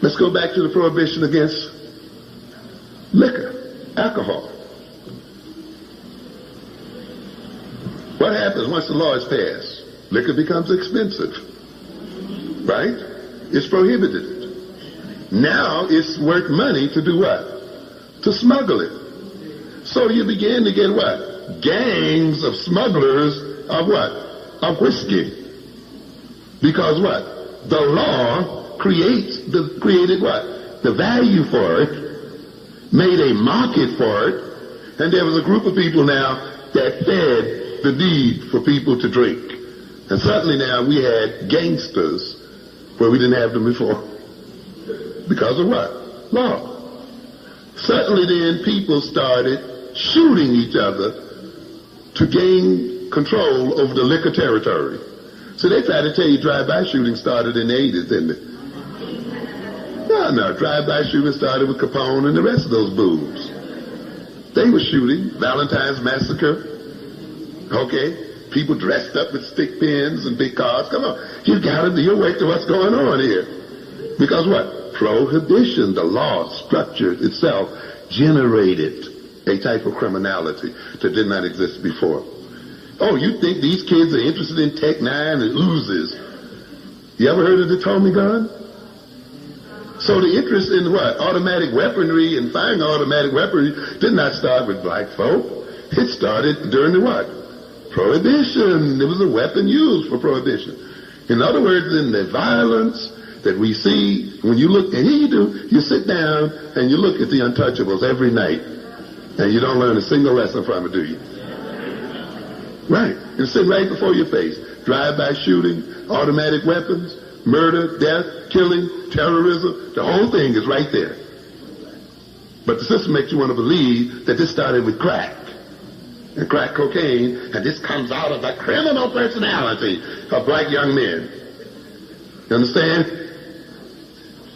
Let's go back to the prohibition against liquor, alcohol. What happens once the law is passed? Liquor becomes expensive, right? It's prohibited. Now it's worth money to do what? To smuggle it. So you begin to get what? Gangs of smugglers of what? Of whiskey. Because what? The law created what? The value for it, made a market for it, and there was a group of people now that fed the need for people to drink. And suddenly now we had gangsters where we didn't have them before. Because of what? Law. Suddenly then people started shooting each other to gain control over the liquor territory. So they try to tell you drive-by shooting started in the 80s, didn't it? No, drive-by shooting started with Capone and the rest of those boobs. They were shooting. Valentine's Massacre. Okay? People dressed up with stick pins and big cars. Come on. You got to be awake to what's going on here. Because what? Prohibition, the law structured itself, generated a type of criminality that did not exist before. Oh, you think these kids are interested in Tech 9 and Uzis? You ever heard of the Tommy gun? So the interest in what? Automatic weaponry and firing automatic weaponry did not start with black folk. It started during the what? Prohibition. It was a weapon used for prohibition. In other words, in the violence that we see, when you look, and here you do, you sit down and you look at the Untouchables every night, and you don't learn a single lesson from it, do you? Right. It's sitting right before your face. Drive-by shooting, automatic weapons, murder, death, killing, terrorism, the whole thing is right there. But the system makes you want to believe that this started with crack and crack cocaine, and this comes out of the criminal personality of black young men. You understand?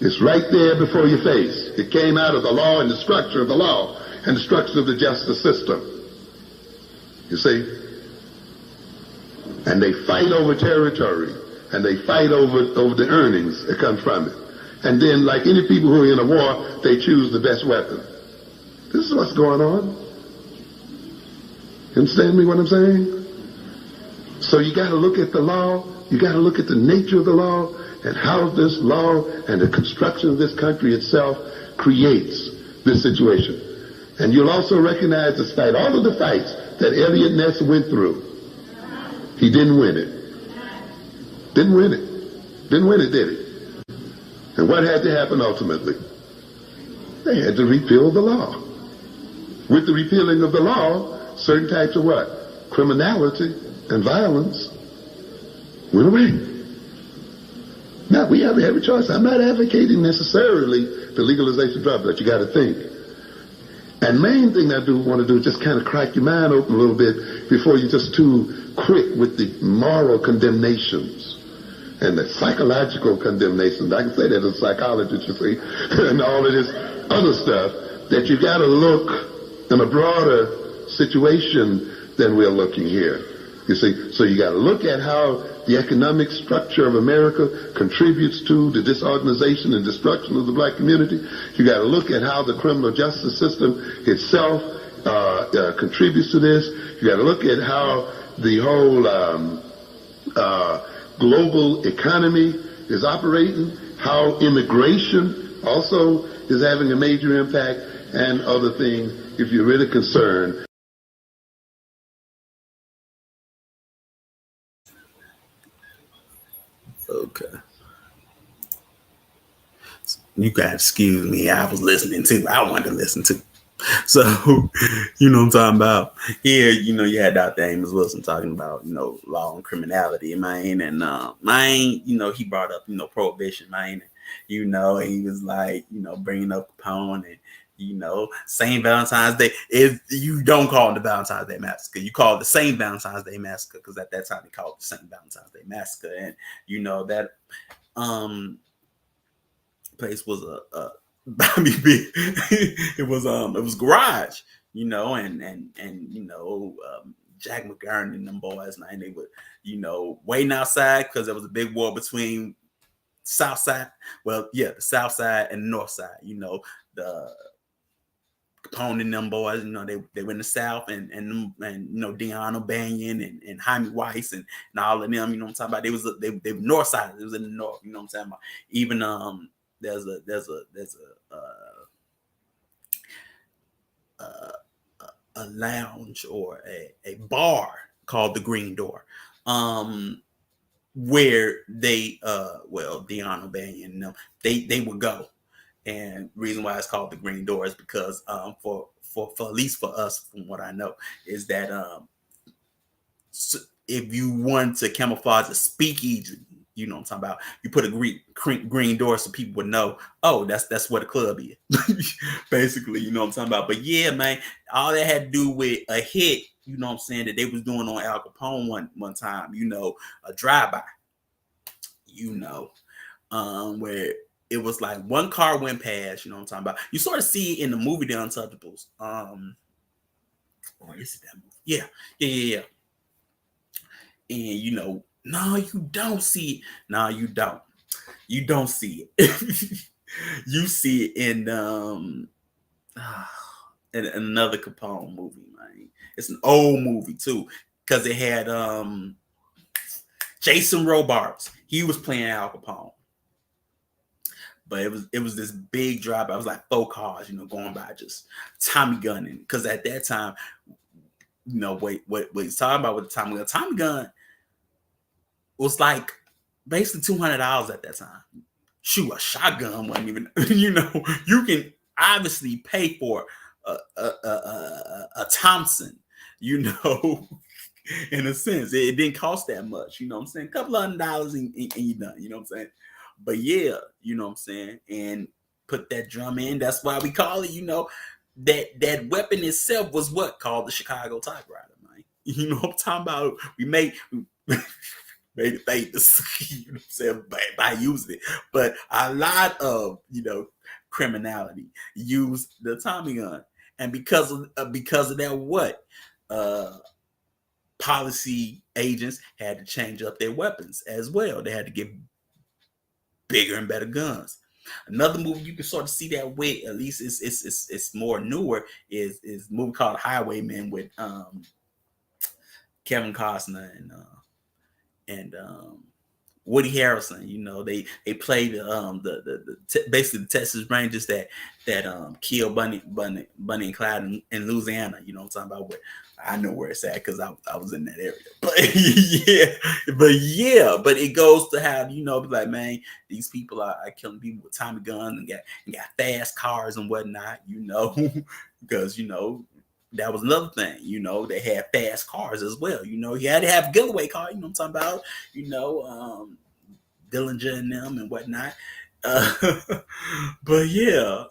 It's right there before your face. It came out of the law and the structure of the law and the structure of the justice system. You see? And they fight over territory, and they fight over the earnings that come from it. And then, like any people who are in a war, they choose the best weapon. This is what's going on. You understand me what I'm saying? So you got to look at the law, you got to look at the nature of the law, and how this law and the construction of this country itself creates this situation. And you'll also recognize this fight, all of the fights that Elliot Ness went through. He didn't win it. Didn't win it. Didn't win it, did he? And what had to happen ultimately? They had to repeal the law. With the repealing of the law, certain types of what? Criminality and violence went away. Now, we have every choice. I'm not advocating necessarily the legalization of drugs, but you got to think. And main thing I do want to do is just kind of crack your mind open a little bit before you're just too quick with the moral condemnations and the psychological condemnation. I can say that as a psychologist, you see, and all of this other stuff, that you got to look in a broader situation than we're looking here. You see, so you got to look at how the economic structure of America contributes to the disorganization and destruction of the black community. You got to look at how the criminal justice system itself contributes to this. You got to look at how the whole global economy is operating, how immigration also is having a major impact, and other things, if you're really concerned.
Okay. You guys excuse me. I was listening to. I wanted to listen to. So, you know what I'm talking about. Here, you had Dr. Amos Wilson talking about, law and criminality, man. And, he brought up, prohibition, man. He was like, bringing up Capone and, St. Valentine's Day. If you don't call it the Valentine's Day Massacre, you call it the St. Valentine's Day Massacre, because at that time they called it the St. Valentine's Day Massacre. And, that place was it was garage, and Jack McGurn and them boys, man, they were, waiting outside because there was a big war between South Side. Well, yeah, the South Side and the North Side. The Capone and them boys, they were in the South, and Deon O'Banion and Jaime Weiss and all of them, what I'm talking about. They were North Side. It was in the North, what I'm talking about. Even there's a lounge or a bar called the Green Door, where they Deon O'Banion and them, they would go. And reason why it's called the Green Door is because for at least for us, from what I know, is that if you want to camouflage a speakeasy, what I'm talking about, you put a green door so people would know, oh, that's where the club is. Basically, what I'm talking about. But yeah, man, all that had to do with a hit, what I'm saying, that they was doing on Al Capone one time, a drive-by, where it was like one car went past, what I'm talking about. You sort of see it in the movie The Untouchables. Or is it that movie? Yeah. And no, you don't see it. No, you don't. You don't see it. You see it in another Capone movie, man. It's an old movie too, because it had Jason Robards. He was playing Al Capone. But it was this big drive. I was like 4 cars, going by, just Tommy gunning. Because at that time, what he's talking about with the Tommy gun. Tommy gun was like basically $200 at that time. Shoot, a shotgun wasn't even. You can obviously pay for a Thompson. In a sense, it didn't cost that much. I'm saying? A couple $100 and you're done. You know what I'm saying? But yeah, what I'm saying? And put that drum in. That's why we call it, that weapon itself was what called the Chicago typewriter, man. What I'm talking about? We made it famous, what I'm saying, by using it. But a lot of, criminality used the Tommy gun. And because of that, what? Policy agents had to change up their weapons as well. They had to get bigger and better guns. Another movie you can sort of see that with, at least it's more newer, is a movie called Highwaymen with Kevin Costner and Woody Harrelson. They played basically the Texas Rangers that killed Bunny and Clyde in Louisiana. What I'm talking about? I know where it's at because I was in that area. But but it goes to have, be like, man, these people are killing people with Tommy guns and got fast cars and whatnot, because that was another thing, they had fast cars as well. You had to have a getaway car, what I'm talking about, Dillinger and them and whatnot. But yeah,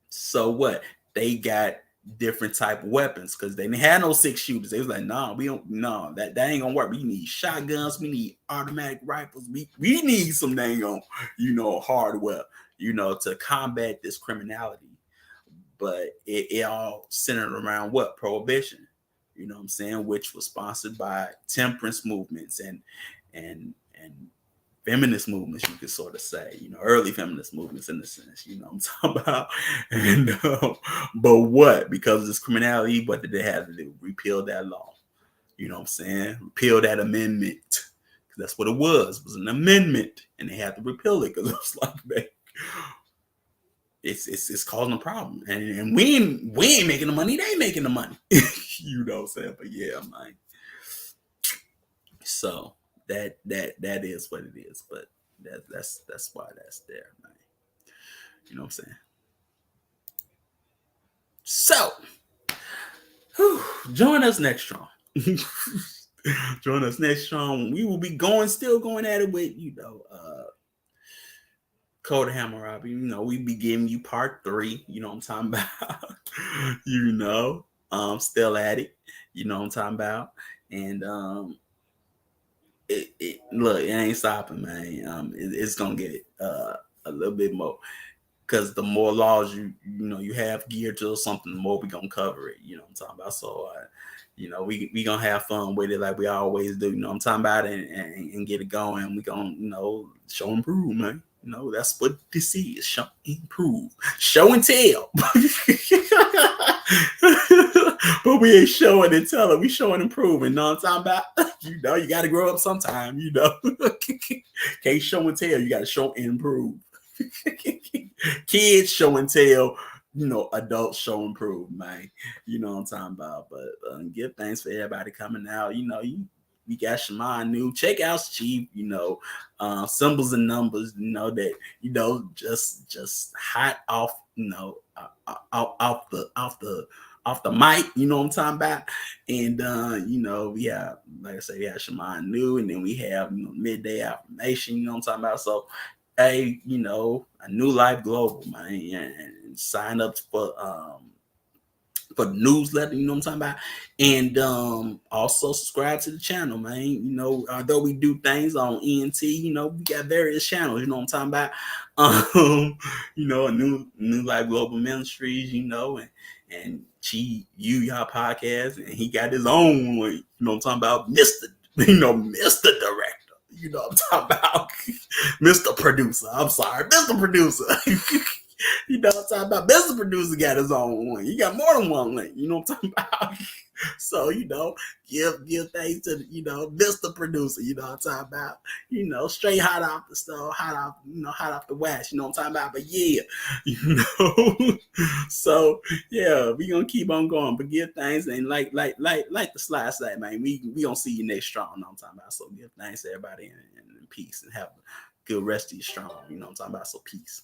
so what? They got different type of weapons because they didn't have no 6 shooters. They was like, that ain't gonna work. We need shotguns, we need automatic rifles, we need some dang on, hardware, to combat this criminality. But it all centered around what? Prohibition. You know what I'm saying? Which was sponsored by temperance movements and feminist movements, you could sort of say, early feminist movements in a sense, what I'm talking about. And but what? Because of this criminality, what did they have to do? Repeal that law. You know what I'm saying? Repeal that amendment. Because that's what it was. It was an amendment. And they had to repeal it because it was like, it's causing a problem. And we ain't making the money, they making the money. You know what I'm saying? But yeah, man. So that is what it is, but that's why that's there, man. You know what I'm saying? So join us next strong. Join us next strong. We will be still going at it with Code of Hammurabi. We be giving you part 3. You know what I'm talking about. Still at it. You know what I'm talking about. And look, it ain't stopping, man. It's gonna get a little bit more because the more laws you have geared to something, the more we gonna cover it. You know what I'm talking about. So we gonna have fun with it like we always do. You know what I'm talking about, and get it going. We gonna show and prove, man. That's what this is. Show and prove. Show and tell. But we ain't showing and telling. We showing and proving. Know what I'm talking about? You got to grow up sometime. Can't show and tell. You got to show and prove. Kids show and tell. Adults show and prove, man. You know what I'm talking about. But give thanks for everybody coming out. We got Shaman New. Check out Chief, symbols and numbers, that, just hot off, off the mic, you know what I'm talking about. And we have, like I said, we have Shaman New, and then we have midday affirmation, you know what I'm talking about. So hey, a New Life Global, man, and sign up for the newsletter, you know what I'm talking about, and also subscribe to the channel, man. Although we do things on ENT, we got various channels, you know what I'm talking about. A New Life Global Ministries, and y'all podcast, and he got his own one, you know what I'm talking about, Mr. Director. You know what I'm talking about. Mr. Producer. I'm sorry, Mr. Producer. You know what I'm talking about? Mr. Producer got his own one. You got more than one link. You know what I'm talking about? So, give thanks to, Mr. Producer. You know what I'm talking about? Straight hot off the stove, hot off the wax. You know what I'm talking about? But yeah, So, yeah, we going to keep on going. But give thanks. And like the slide say, man, we going to see you next strong. You know what I'm talking about? So, give thanks to everybody and peace. And have a good rest of you strong. You know what I'm talking about? So, peace.